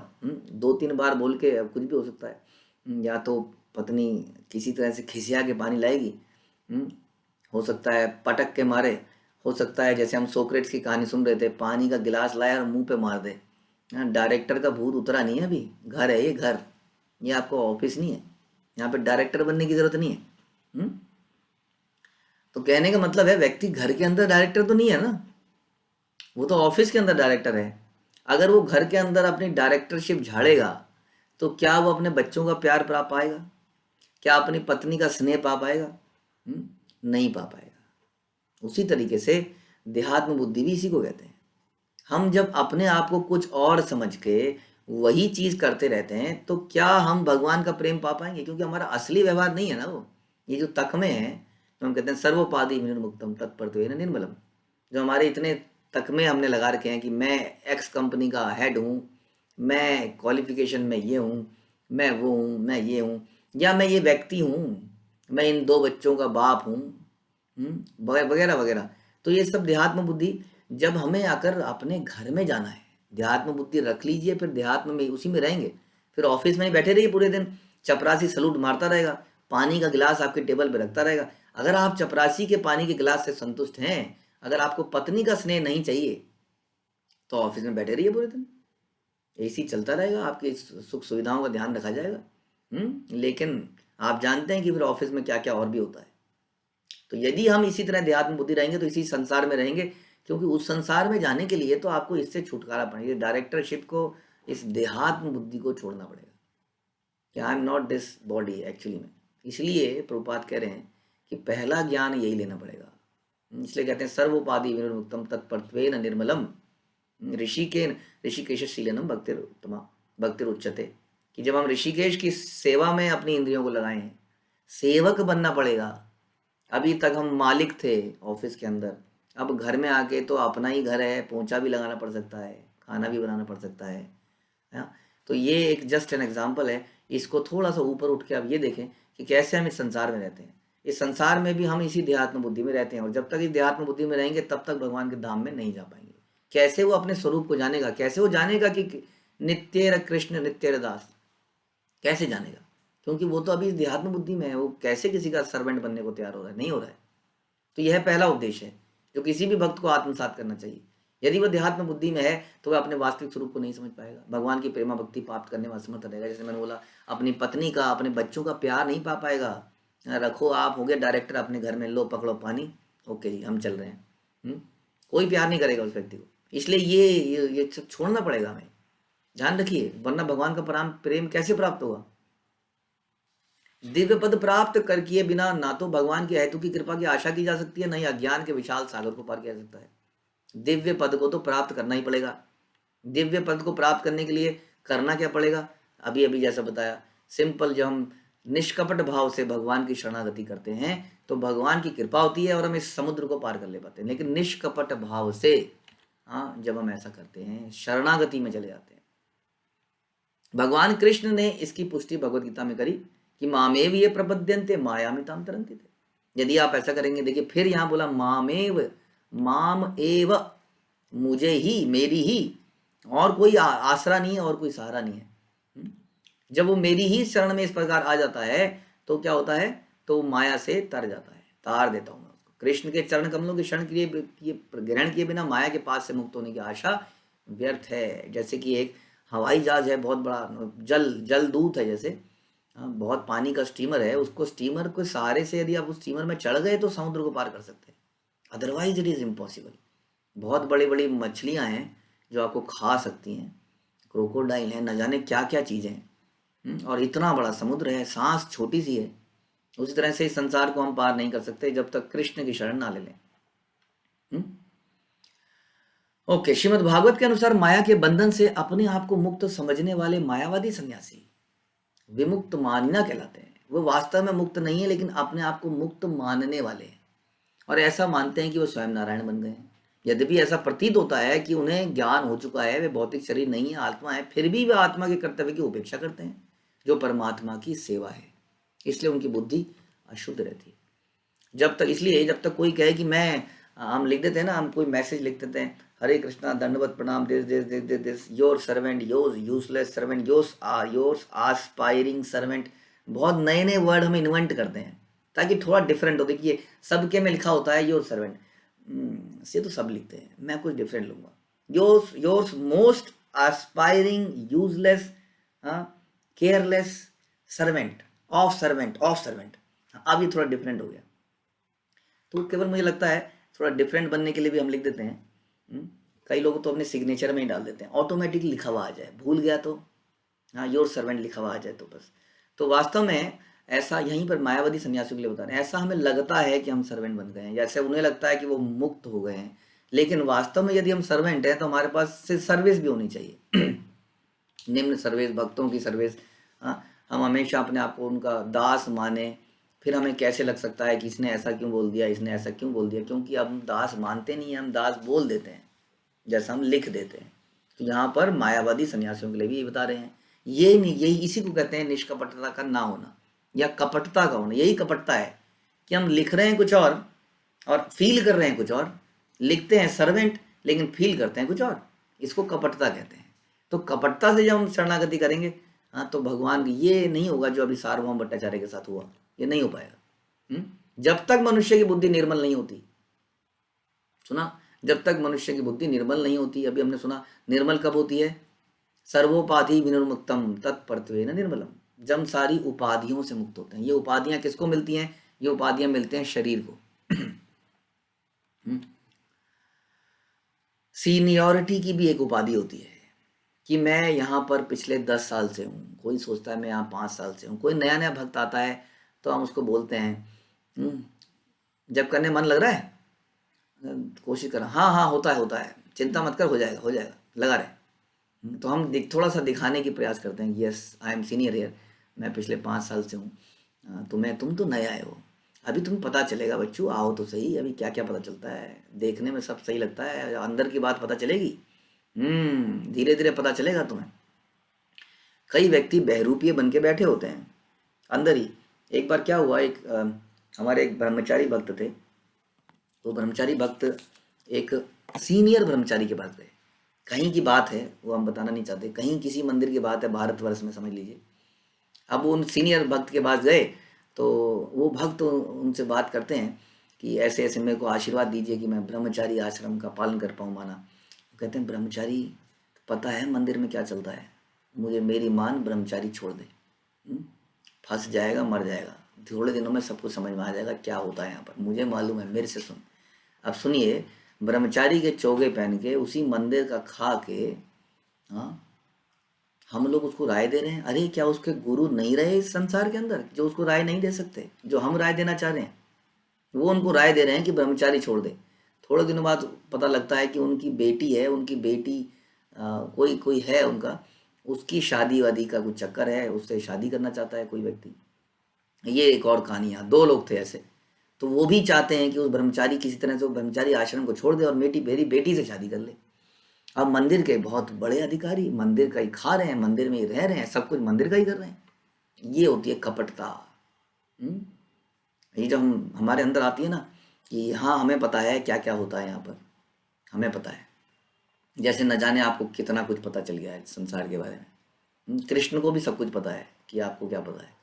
2-3 बार बोल के, अब कुछ भी हो सकता है, या तो पत्नी किसी तरह से खिसिया के पानी लाएगी, हो सकता है पटक के मारे, हो सकता है जैसे हम सोक्रेट्स की कहानी सुन रहे थे, पानी का गिलास लाया और मुंह पे मार दे। डायरेक्टर का भूत उतरा नहीं है अभी, घर है ये, घर, ये आपको ऑफिस नहीं है, यहाँ पे डायरेक्टर बनने की जरूरत नहीं है। तो कहने का मतलब है व्यक्ति घर के अंदर डायरेक्टर तो नहीं है ना, वो तो ऑफिस के अंदर डायरेक्टर है। अगर वो घर के अंदर अपनी डायरेक्टरशिप झाड़ेगा तो क्या वो अपने बच्चों का प्यार पा पाएगा, क्या अपनी पत्नी का स्नेह पा पाएगा, नहीं पा पाएगा। उसी तरीके से देहात्म बुद्धि भी इसी को कहते हैं। हम जब अपने आप को कुछ और समझ के वही चीज करते रहते हैं तो क्या हम भगवान का प्रेम पा पाएंगे, क्योंकि हमारा असली व्यवहार नहीं है ना वो। ये जो तकमे हैं, तो हम कहते हैं सर्वोपाधि विनिर्मुक्तम तत्परत्वेन निर्मलम, जो हमारे इतने तकमे हमने लगा रखे हैं कि मैं एक्स कंपनी का हेड हूँ, मैं क्वालिफिकेशन में ये हूँ, मैं वो हूँ, मैं ये हूँ, या मैं ये व्यक्ति हूँ, मैं इन 2 बच्चों का बाप हूँ, वगैरह वगैरह। तो ये सब देहात्म बुद्धि, जब हमें आकर अपने घर में जाना है, देहात्म बुद्धि रख लीजिए, फिर देहात्म में उसी में रहेंगे। फिर ऑफिस में ही बैठे रहिए पूरे दिन, चपरासी सलूट मारता रहेगा, पानी का गिलास आपके टेबल पे रखता रहेगा। अगर आप चपरासी के पानी के गिलास से संतुष्ट हैं, अगर आपको पत्नी का स्नेह नहीं चाहिए, तो ऑफिस में बैठे रहिए पूरे दिन, एसी चलता रहेगा, आपकी सुख सुविधाओं का ध्यान रखा जाएगा। लेकिन आप जानते हैं कि फिर ऑफिस में क्या क्या और भी होता है। तो यदि हम इसी तरह देहात्म बुद्धि रहेंगे तो इसी संसार में रहेंगे, क्योंकि उस संसार में जाने के लिए तो आपको इससे छुटकारा पाएंगे, डायरेक्टरशिप को, इस देहात्म बुद्धि को छोड़ना पड़ेगा कि I am not this body actually में। इसलिए प्रभुपाद कह रहे हैं कि पहला ज्ञान यही लेना पड़ेगा। इसलिए कहते हैं सर्वोपाधि विनिर्मुक्तम तत्परत्वेन निर्मलम ऋषिकेश शीलनम भक्तिरुत्तमा भक्तिरुच्यते, कि जब हम ऋषिकेश की सेवा में अपनी इंद्रियों को लगाए हैं, सेवक बनना पड़ेगा। अभी तक हम मालिक थे ऑफिस के अंदर, अब घर में आके तो अपना ही घर है, पोंछा भी लगाना पड़ सकता है, खाना भी बनाना पड़ सकता है। तो ये एक जस्ट एन एग्जाम्पल है। इसको थोड़ा सा ऊपर उठ के आप ये देखें कि कैसे हम इस संसार में रहते हैं। इस संसार में भी हम इसी देहात्म बुद्धि में रहते हैं, और जब तक इस देहात्म बुद्धि में रहेंगे तब तक भगवान के धाम में नहीं जा पाएंगे। कैसे वो अपने स्वरूप को जानेगा, कैसे वो जानेगा कि नित्य कृष्ण नित्य दास, कैसे जानेगा? क्योंकि वो तो अभी इस देहात्म बुद्धि में है, वो कैसे किसी का सर्वेंट बनने को तैयार हो रहा है? नहीं हो रहा है। तो यह पहला उद्देश्य है जो किसी भी भक्त को आत्मसात करना चाहिए। यदि वह देहात्म बुद्धि में है तो वह अपने वास्तविक स्वरूप को नहीं समझ पाएगा, भगवान की प्रेमा भक्ति प्राप्त करने में असमर्थ रहेगा। जैसे मैंने बोला, अपनी पत्नी का, अपने बच्चों का प्यार नहीं पा पाएगा। रखो, आप हो गए डायरेक्टर अपने घर में, लो पकड़ो पानी, ओके जी हम चल रहे हैं। कोई प्यार नहीं करेगा उस व्यक्ति को। इसलिए ये सब छोड़ना पड़ेगा हमें, ध्यान रखिए, वरना भगवान का प्रेम कैसे प्राप्त होगा? दिव्य पद प्राप्त कर किए बिना ना तो भगवान की हेतु की कृपा की आशा की जा सकती है, न ही अज्ञान के विशाल सागर को पार किया जा सकता है। दिव्य पद को तो प्राप्त करना ही पड़ेगा। दिव्य पद को प्राप्त करने के लिए करना क्या पड़ेगा? अभी अभी जैसा बताया, सिंपल, जब हम निष्कपट भाव से भगवान की शरणागति करते हैं तो भगवान की कृपा होती है और हम इस समुद्र को पार कर ले पाते हैं। लेकिन निष्कपट भाव से जब हम ऐसा करते हैं, शरणागति में चले जाते हैं। भगवान कृष्ण ने इसकी पुष्टि भगवद गीता में करी कि मामेव ये प्रपद्यन्ते मायामिताम तरन्ति थे। यदि आप ऐसा करेंगे, देखिए फिर यहाँ बोला मामेव, माम एव, मुझे ही, मेरी ही, और कोई आसरा नहीं है और कोई सहारा नहीं है। जब वो मेरी ही शरण में इस प्रकार आ जाता है तो क्या होता है? तो माया से तर जाता है, तार देता हूँ मैं उसको। कृष्ण के चरण कमलों के शरण ग्रहण किए बिना माया के पास से मुक्त होने की आशा व्यर्थ है। जैसे कि एक हवाई जहाज है, बहुत बड़ा जल दूत है, जैसे बहुत पानी का स्टीमर है, उसको स्टीमर के सहारे से यदि आप उस स्टीमर में चढ़ गए तो समुद्र को पार कर सकते हैं, अदरवाइज इट इज़ इम्पॉसिबल। बहुत बड़ी बड़ी मछलियाँ हैं जो आपको खा सकती हैं, क्रोकोडाइल है, न जाने क्या क्या चीज़ें हैं, और इतना बड़ा समुद्र है, सांस छोटी सी है। उसी तरह से इस संसार को हम पार नहीं कर सकते जब तक कृष्ण की शरण ना ले लें। ओके, श्रीमद् भागवत के अनुसार माया के बंधन से अपने आप को मुक्त समझने वाले मायावादी सन्यासी विमुक्त मानिना कहलाते हैं। वो वास्तव में मुक्त नहीं है, लेकिन अपने आप को मुक्त मानने वाले हैं और ऐसा मानते हैं कि वो स्वयं नारायण बन गए हैं। यद्यपि ऐसा प्रतीत होता है कि उन्हें ज्ञान हो चुका है, वे भौतिक शरीर नहीं है, आत्मा है, फिर भी वे आत्मा के कर्तव्य की उपेक्षा करते हैं जो परमात्मा की सेवा है। इसलिए उनकी बुद्धि अशुद्ध रहती है। इसलिए जब तक कोई कहे कि मैं, हम लिख देते हैं ना, हम कोई मैसेज लिख देते हैं, हरे कृष्णा दंडवत प्रणाम, this your servant, yours useless servant, yours aspiring servant. बहुत नए नए वर्ड हम इन्वेंट करते हैं ताकि थोड़ा डिफरेंट हो। देखिए सबके में लिखा होता है योर सर्वेंट, से तो सब लिखते हैं, मैं कुछ डिफरेंट लूंगा, yours most aspiring useless careless servant of servant. अब ये थोड़ा डिफरेंट हो गया, तो केवल मुझे लगता है थोड़ा डिफरेंट बनने के लिए भी हम लिख देते हैं। कई लोग तो अपने सिग्नेचर में ही डाल देते हैं, ऑटोमेटिक लिखा हुआ आ जाए, भूल गया तो योर सर्वेंट लिखा हुआ आ जाए तो बस। तो वास्तव में ऐसा यहीं पर मायावादी सन्यासियों के लिए बता रहे हैं, ऐसा हमें लगता है कि हम सर्वेंट बन गए हैं, जैसे उन्हें लगता है कि वो मुक्त हो गए हैं, लेकिन वास्तव में यदि हम सर्वेंट हैं तो हमारे पास से सर्विस भी होनी चाहिए। निम्न सर्विस, भक्तों की सर्विस। हम हमेशा अपने आप को उनका दास माने, फिर हमें कैसे लग सकता है कि इसने ऐसा क्यों बोल दिया, इसने ऐसा क्यों बोल दिया, क्योंकि हम दास मानते नहीं हैं, हम दास बोल देते हैं, जैसा हम लिख देते हैं। तो यहाँ पर मायावादी सन्यासियों के लिए भी ये बता रहे हैं, ये नहीं, यही इसी को कहते हैं निष्कपटता का ना होना या कपटता का होना। यही कपटता है कि हम लिख रहे हैं कुछ और फील कर रहे हैं कुछ और, लिखते हैं सर्वेंट लेकिन फील करते हैं कुछ और। इसको कपटता कहते हैं। तो कपटता से जब हम शरणागति करेंगे, हाँ, तो भगवान की ये नहीं होगा जो अभी सार्वभौम भट्टाचार्य के साथ हुआ, ये नहीं हो पाएगा। जब तक मनुष्य की बुद्धि निर्मल नहीं होती, सुना, जब तक मनुष्य की बुद्धि निर्मल नहीं होती, अभी हमने सुना निर्मल कब होती है, सर्वोपाधि विनिर्मुक्तम तत्पर्त्वेन निर्मलम, जब सारी उपाधियों से मुक्त होते हैं। ये उपाधियां किसको मिलती हैं? ये उपाधियां मिलते हैं शरीर को। सीनियोरिटी की भी एक उपाधि होती है कि मैं यहाँ पर पिछले 10 साल से हूँ, कोई सोचता है मैं यहाँ 5 साल से हूँ, कोई नया नया भक्त आता है तो हम उसको बोलते हैं जब करने मन लग रहा है, कोशिश कर, हाँ हाँ होता है, चिंता मत कर, हो जाएगा हो जाएगा, लगा रहे। तो हम थोड़ा सा दिखाने की प्रयास करते हैं, yes I am senior here, मैं पिछले 5 साल से हूँ, तुम तो नए आए हो, अभी तुम्हें पता चलेगा बच्चों, आओ तो सही, अभी क्या क्या पता चलता है, देखने में सब सही लगता है, अंदर की बात पता चलेगी। धीरे धीरे पता चलेगा तुम्हें। कई व्यक्ति बहरूपीय बन के बैठे होते हैं अंदर ही। एक बार क्या हुआ, हमारे एक ब्रह्मचारी भक्त थे, वो ब्रह्मचारी भक्त एक सीनियर ब्रह्मचारी के पास गए। कहीं की बात है, वो हम बताना नहीं चाहते, कहीं किसी मंदिर की बात है, भारतवर्ष में समझ लीजिए। अब वो उन सीनियर भक्त के पास गए तो वो भक्त उनसे बात करते हैं कि ऐसे ऐसे मेरे को आशीर्वाद दीजिए कि मैं ब्रह्मचारी आश्रम का पालन कर पाऊँ माना। कहते हैं ब्रह्मचारी, पता है मंदिर में क्या चलता है, मुझे मेरी मान ब्रह्मचारी छोड़ दे, फंस जाएगा, मर जाएगा, थोड़े दिनों में सब कुछ समझ में आ जाएगा क्या होता है यहाँ पर, मुझे मालूम है, मेरे से सुन। अब सुनिए, ब्रह्मचारी के चोगे पहन के उसी मंदिर का खा के, हाँ, हम लोग उसको राय दे रहे हैं। अरे क्या उसके गुरु नहीं रहे इस संसार के अंदर जो उसको राय नहीं दे सकते, जो हम राय देना चाह रहे हैं? वो उनको राय दे रहे हैं कि ब्रह्मचारी छोड़ दे। थोड़े दिनों बाद पता लगता है कि उनकी बेटी है, उनकी बेटी कोई कोई है उनका, उसकी शादी वादी का कुछ चक्कर है, उससे शादी करना चाहता है कोई व्यक्ति। ये एक और कहानी है, 2 लोग थे ऐसे। तो वो भी चाहते हैं कि उस ब्रह्मचारी किसी तरह से, वो ब्रह्मचारी आश्रम को छोड़ दे और मेरी बेटी से शादी कर ले। अब मंदिर के बहुत बड़े अधिकारी मंदिर का ही खा रहे हैं, मंदिर में ही रह रहे हैं, सब कुछ मंदिर का ही कर रहे हैं। ये होती है कपटता। हम्म? ये जब हम हमारे अंदर आती है ना कि हाँ हमें पता है क्या क्या होता है यहाँ पर, हमें पता है, जैसे न जाने आपको कितना कुछ पता चल गया है संसार के बारे में। कृष्ण को भी सब कुछ पता है कि आपको क्या पता है।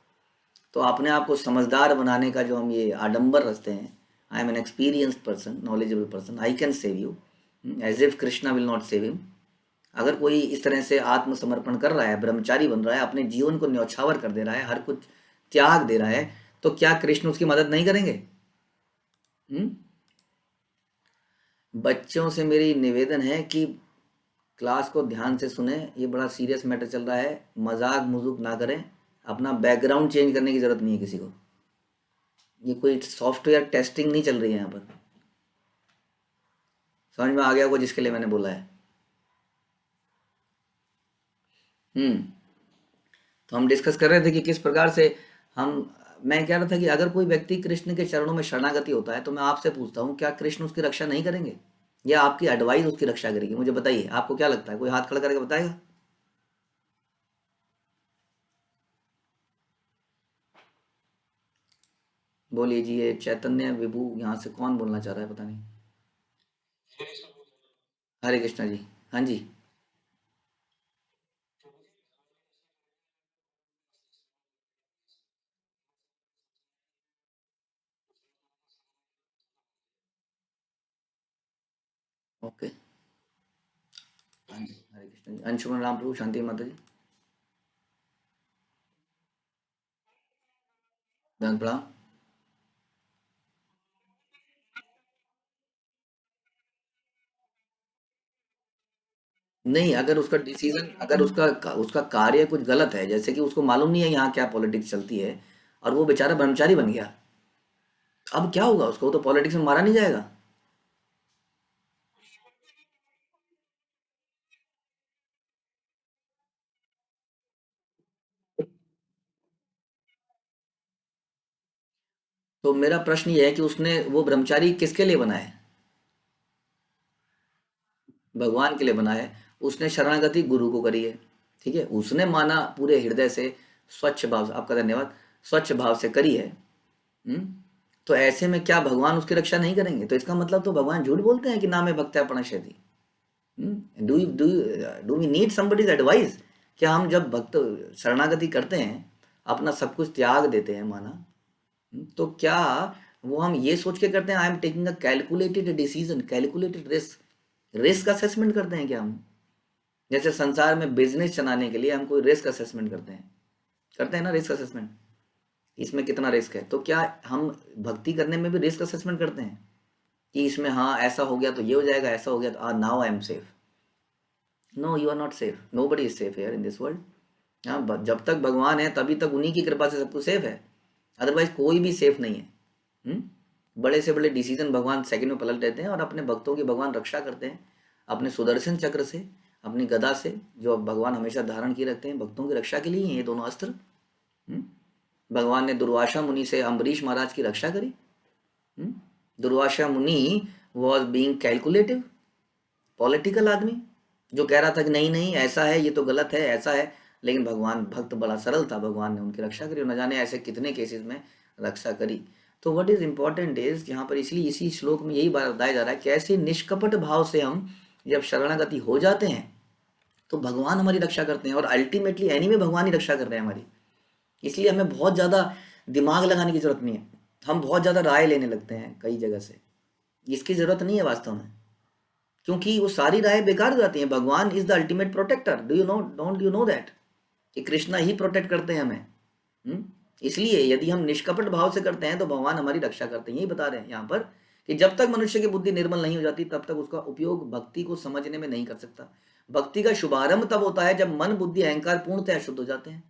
तो अपने आप को समझदार बनाने का जो हम ये आडंबर रचते हैं, I am an experienced person, knowledgeable person, I can save you, as if Krishna will not save him. अगर कोई इस तरह से आत्मसमर्पण कर रहा है, ब्रह्मचारी बन रहा है, अपने जीवन को न्यौछावर कर दे रहा है, हर कुछ त्याग दे रहा है, तो क्या कृष्ण उसकी मदद नहीं करेंगे? हम्म? बच्चों से मेरी निवेदन है कि क्लास को ध्यान से सुने, ये बड़ा सीरियस मैटर चल रहा है, मजाक मजुक ना करें, अपना बैकग्राउंड चेंज करने की जरूरत नहीं है किसी को। ये कोई सॉफ्टवेयर टेस्टिंग नहीं चल रही है यहाँ पर। समझ में आ गया को जिसके लिए मैंने बोला है? हम्म। तो हम डिस्कस कर रहे थे कि किस प्रकार से हम, मैं कह रहा था कि अगर कोई व्यक्ति कृष्ण के चरणों में शरणागति होता है तो मैं आपसे पूछता हूँ क्या कृष्ण उसकी रक्षा नहीं करेंगे, या आपकी एडवाइस उसकी रक्षा करेगी? मुझे बताइए, आपको क्या लगता है? कोई हाथ खड़ा करके बताएगा? बोलिए जी, ये चैतन्य विभू यहाँ से कौन बोलना चाह रहा है, पता नहीं। हरे कृष्णा जी। हाँ जी। ओके। हाँ जी, हरे कृष्णा जी। अंशुमन राम प्रभु, शांति माता जी, धन प्रणाम। नहीं, अगर उसका डिसीजन, अगर उसका उसका कार्य कुछ गलत है, जैसे कि उसको मालूम नहीं है यहाँ क्या पॉलिटिक्स चलती है, और वो बेचारा ब्रह्मचारी बन गया, अब क्या होगा उसको? वो तो पॉलिटिक्स में मारा नहीं जाएगा। तो मेरा प्रश्न ये है कि उसने वो ब्रह्मचारी किसके लिए बना है? भगवान के लिए बना है। उसने शरणागति गुरु को करी है, ठीक है, उसने माना पूरे हृदय से, स्वच्छ भाव से, आपका धन्यवाद, स्वच्छ भाव से करी है। तो ऐसे में क्या भगवान उसकी रक्षा नहीं करेंगे? तो इसका मतलब तो भगवान झूठ बोलते हैं कि नामे भक्त्या प्रणश्यति। Do we need somebody's advice? क्या हम जब भक्त शरणागति करते हैं, अपना सब कुछ त्याग देते हैं माना, तो क्या वो हम ये सोच के करते हैं I am taking a calculated decision, calculated risk, risk assessment करते हैं क्या हम? जैसे संसार में बिजनेस चलाने के लिए हम कोई रिस्क असेसमेंट करते हैं ना, रिस्क असेसमेंट, इसमें कितना रिस्क है। तो क्या हम भक्ति करने में भी रिस्क असेसमेंट करते हैं कि इसमें हाँ ऐसा हो गया तो ये हो जाएगा, ऐसा हो गया तो now I am safe? No, you are not safe, nobody is safe here in this world. हाँ, जब तक भगवान है तभी तक उन्हीं की कृपा से सब कुछ सेफ है, अदरवाइज कोई भी सेफ नहीं है। बड़े से बड़े डिसीजन भगवान सेकंड में पलट देते हैं और अपने भक्तों की भगवान रक्षा करते हैं अपने सुदर्शन चक्र से, अपनी गदा से, जो भगवान हमेशा धारण किए रखते हैं भक्तों की रक्षा के लिए, ये दोनों अस्त्र। भगवान ने दुर्वासा मुनि से अम्बरीश महाराज की रक्षा करी। दुर्वासा मुनि वॉज बीइंग कैलकुलेटिव, पॉलिटिकल आदमी, जो कह रहा था कि नहीं नहीं ऐसा है, ये तो गलत है, ऐसा है, लेकिन भगवान, भक्त बड़ा सरल था, भगवान ने उनकी रक्षा करी, न जाने ऐसे कितने केसेस में रक्षा करी। तो व्हाट इज इंपॉर्टेंट इज, यहाँ पर इसलिए इसी श्लोक में यही बात बताया जा रहा है, कैसे निष्कपट भाव से हम जब शरणागति हो जाते हैं तो भगवान हमारी रक्षा करते हैं, और अल्टीमेटली एनीवे भगवान ही रक्षा कर रहे हैं हमारी। इसलिए हमें बहुत ज़्यादा दिमाग लगाने की जरूरत नहीं है, हम बहुत ज़्यादा राय लेने लगते हैं कई जगह से, इसकी ज़रूरत नहीं है वास्तव में, क्योंकि वो सारी राय बेकार हो जाती हैं। Bhagwan is the ultimate protector, do you know, don't you know that, कि कृष्णा ही प्रोटेक्ट करते हैं हमें। इसलिए यदि हम निष्कपट भाव से करते हैं तो भगवान हमारी रक्षा करते हैं। यही बता रहे हैं यहाँ पर कि जब तक मनुष्य की बुद्धि निर्मल नहीं हो जाती तब तक उसका उपयोग भक्ति को समझने में नहीं कर सकता। भक्ति का शुभारंभ तब होता है जब मन, बुद्धि, अहंकार पूर्णतः शुद्ध हो जाते हैं।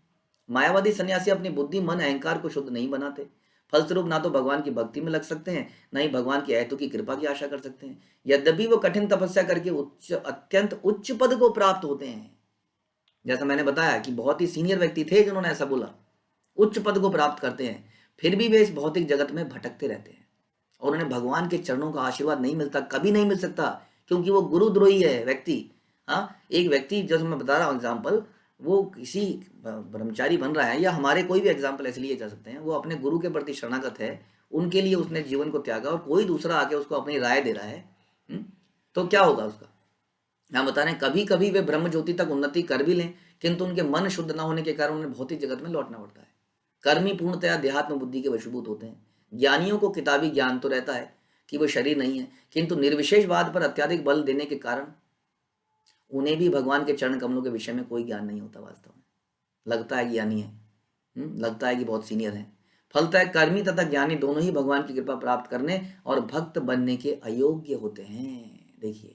मायावादी सन्यासी अपनी बुद्धि, मन, अहंकार को शुद्ध नहीं बनाते, फलस्वरूप ना तो भगवान की भक्ति में लग सकते हैं, ना ही भगवान की अहेतु की कृपा की आशा कर सकते हैं। यद्यपि वो कठिन तपस्या करके अत्यंत उच्च पद को प्राप्त होते हैं, जैसा मैंने बताया कि बहुत ही सीनियर व्यक्ति थे जिन्होंने ऐसा बोला, उच्च पद को प्राप्त करते हैं, फिर भी वे इस भौतिक जगत में भटकते रहते हैं और उन्हें भगवान के चरणों का आशीर्वाद नहीं मिलता, कभी नहीं मिल सकता, क्योंकि वो गुरुद्रोही है व्यक्ति। हाँ, एक व्यक्ति, जैसे मैं बता रहा हूँ एग्जाम्पल, वो किसी ब्रह्मचारी बन रहा है, या हमारे कोई भी एग्जाम्पल ऐसे लिए जा सकते हैं, वो अपने गुरु के प्रति शरणागत है, उनके लिए उसने जीवन को त्यागा, और कोई दूसरा आके उसको अपनी राय दे रहा है, तो क्या होगा उसका? हम बता रहे हैं कभी कभी वे ब्रह्म ज्योति तक उन्नति कर भी लें, किंतु उनके मन शुद्ध न होने के कारण उन्हें भौतिक जगत में लौटना पड़ता है। कर्मी पूर्णतया देहात्म बुद्धि के वशीभूत होते हैं। ज्ञानियों को किताबी ज्ञान तो रहता है कि वो शरीर नहीं है, किंतु निर्विशेषवाद पर अत्याधिक बल देने के कारण उन्हें भी भगवान के चरण कमलों के विषय में कोई ज्ञान नहीं होता। वास्तव में लगता है ज्ञानी है, लगता है कि बहुत सीनियर है, फलतः कर्मी तथा ज्ञानी दोनों ही भगवान की कृपा प्राप्त करने और भक्त बनने के अयोग्य होते हैं। देखिए,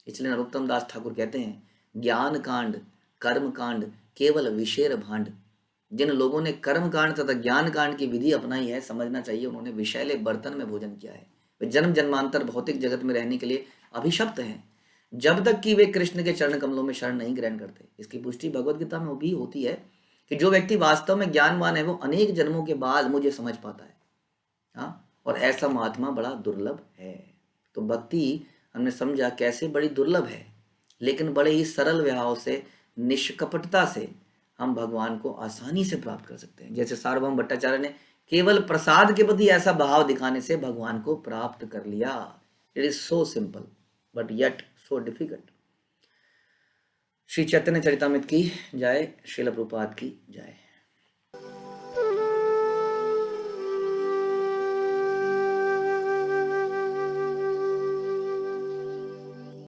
इसलिए नरोत्तम दास ठाकुर कहते हैं, ज्ञान कांड कर्म कांड केवल विषेर भांड। जिन लोगों ने कर्म कांड तथा ज्ञान कांड की विधि अपनाई है, समझना चाहिए उन्होंने विषैले बर्तन में भोजन किया है। वे जन्म जन्मांतर भौतिक जगत में रहने के लिए अभिशप्त हैं, जब तक कि वे कृष्ण के चरण कमलों में शरण नहीं ग्रहण करते। इसकी पुष्टि भगवद गीता में भी होती है कि जो व्यक्ति वास्तव में ज्ञानवान है वो अनेक जन्मों के बाद मुझे समझ पाता है। हाँ, और ऐसा महात्मा बड़ा दुर्लभ है। तो भक्ति हमने समझा कैसे बड़ी दुर्लभ है, लेकिन बड़े ही सरल भाव से, निष्कपटता से हम भगवान को आसानी से प्राप्त कर सकते हैं। जैसे सार्वभौम भट्टाचार्य ने केवल प्रसाद के प्रति ऐसा भाव दिखाने से भगवान को प्राप्त कर लिया। It is so simple but yet so difficult. Shri Chaitanya Charitamrita की जय, श्रील प्रभुपाद की जय।